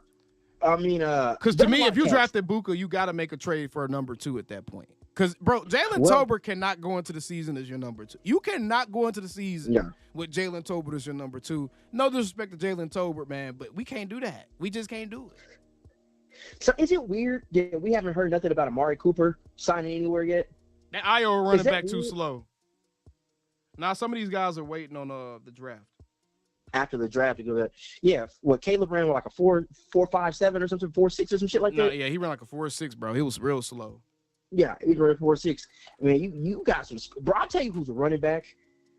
Speaker 10: I mean,
Speaker 2: because to me, if you drafted Buka, you got to make a trade for a number 2 at that point. Because, bro, Jalen Tolbert cannot go into the season as your number 2. You cannot go into the season with Jalen Tolbert as your number 2. No disrespect to Jalen Tolbert, man, but we can't do that. We just can't do it.
Speaker 10: So is it weird that we haven't heard nothing about Amari Cooper signing anywhere yet?
Speaker 2: That Iowa running back too slow. Now, some of these guys are waiting on the draft.
Speaker 10: After the draft to go back. Yeah, Caleb ran like a 4.57 or something, 4.6 or some shit like that?
Speaker 2: Yeah, he ran like a 4.6, bro. He was real slow.
Speaker 10: Yeah, he ran 4.6. I mean, you got some. Bro, I'll tell you who's a running back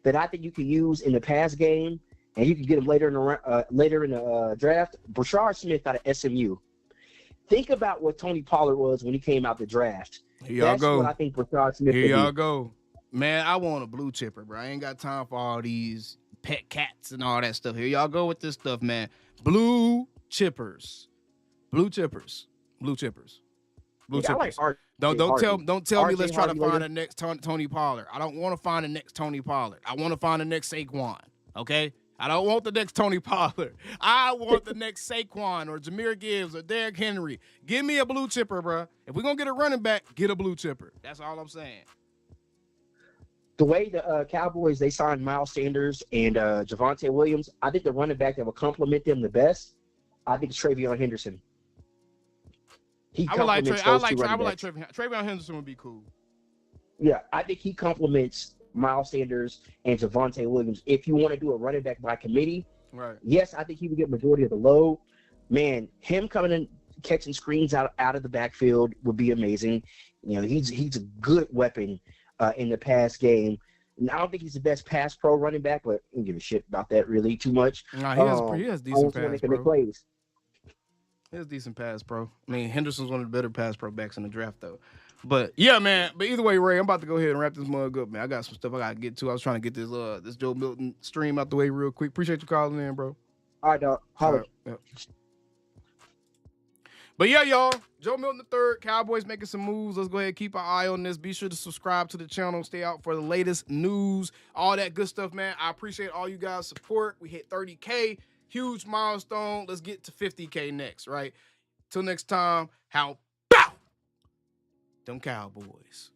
Speaker 10: that I think you can use in the pass game, and you can get him later in the draft. Brashard Smith out of SMU. Think about what Tony Pollard was when he came out the draft. That's what I think Brashard Smith.
Speaker 2: Here y'all go. Man, I want a blue chipper, bro. I ain't got time for all these pet cats and all that stuff. Here y'all go with this stuff, man. Blue chippers. Blue chippers. Blue chippers. Blue chippers. Like don't tell me let's try to find the next Tony Pollard. I don't want to find the next Tony Pollard. I want to find the next Saquon. Okay? I don't want the next Tony Pollard. I want the next Saquon or Jahmyr Gibbs or Derrick Henry. Give me a blue chipper, bro. If we're going to get a running back, get a blue chipper. That's all I'm saying.
Speaker 10: The way the Cowboys, they signed Miles Sanders and Javonte Williams, I think the running back that will complement them the best, I think it's Travion Henderson. He
Speaker 2: I would like
Speaker 10: complements
Speaker 2: I
Speaker 10: those
Speaker 2: like
Speaker 10: two
Speaker 2: I
Speaker 10: running
Speaker 2: would like
Speaker 10: backs.
Speaker 2: Travion Henderson would be cool.
Speaker 10: Yeah, I think he complements Miles Sanders and Javonte Williams. If you want to do a running back by committee,
Speaker 2: Right.
Speaker 10: yes, I think he would get majority of the load. Man, him coming in catching screens out of the backfield would be amazing. You know, he's a good weapon in the pass game. And I don't think he's the best pass pro running back, but I don't give a shit about that really too much.
Speaker 2: Nah, he has decent pass pro.
Speaker 10: Plays.
Speaker 2: He has decent pass pro. I mean, Henderson's one of the better pass pro backs in the draft, though. But yeah, man. But either way, Ray, I'm about to go ahead and wrap this mug up, man. I got some stuff I gotta get to. I was trying to get this Joe Milton stream out the way real quick. Appreciate you calling in, bro.
Speaker 10: All right, dog. Holler.
Speaker 2: Yeah. But yeah, y'all, Joe Milton III, Cowboys making some moves. Let's go ahead and keep our eye on this. Be sure to subscribe to the channel. Stay out for the latest news, all that good stuff, man. I appreciate all you guys' support. We hit 30K, huge milestone. Let's get to 50K next, right? Till next time, how about them Cowboys?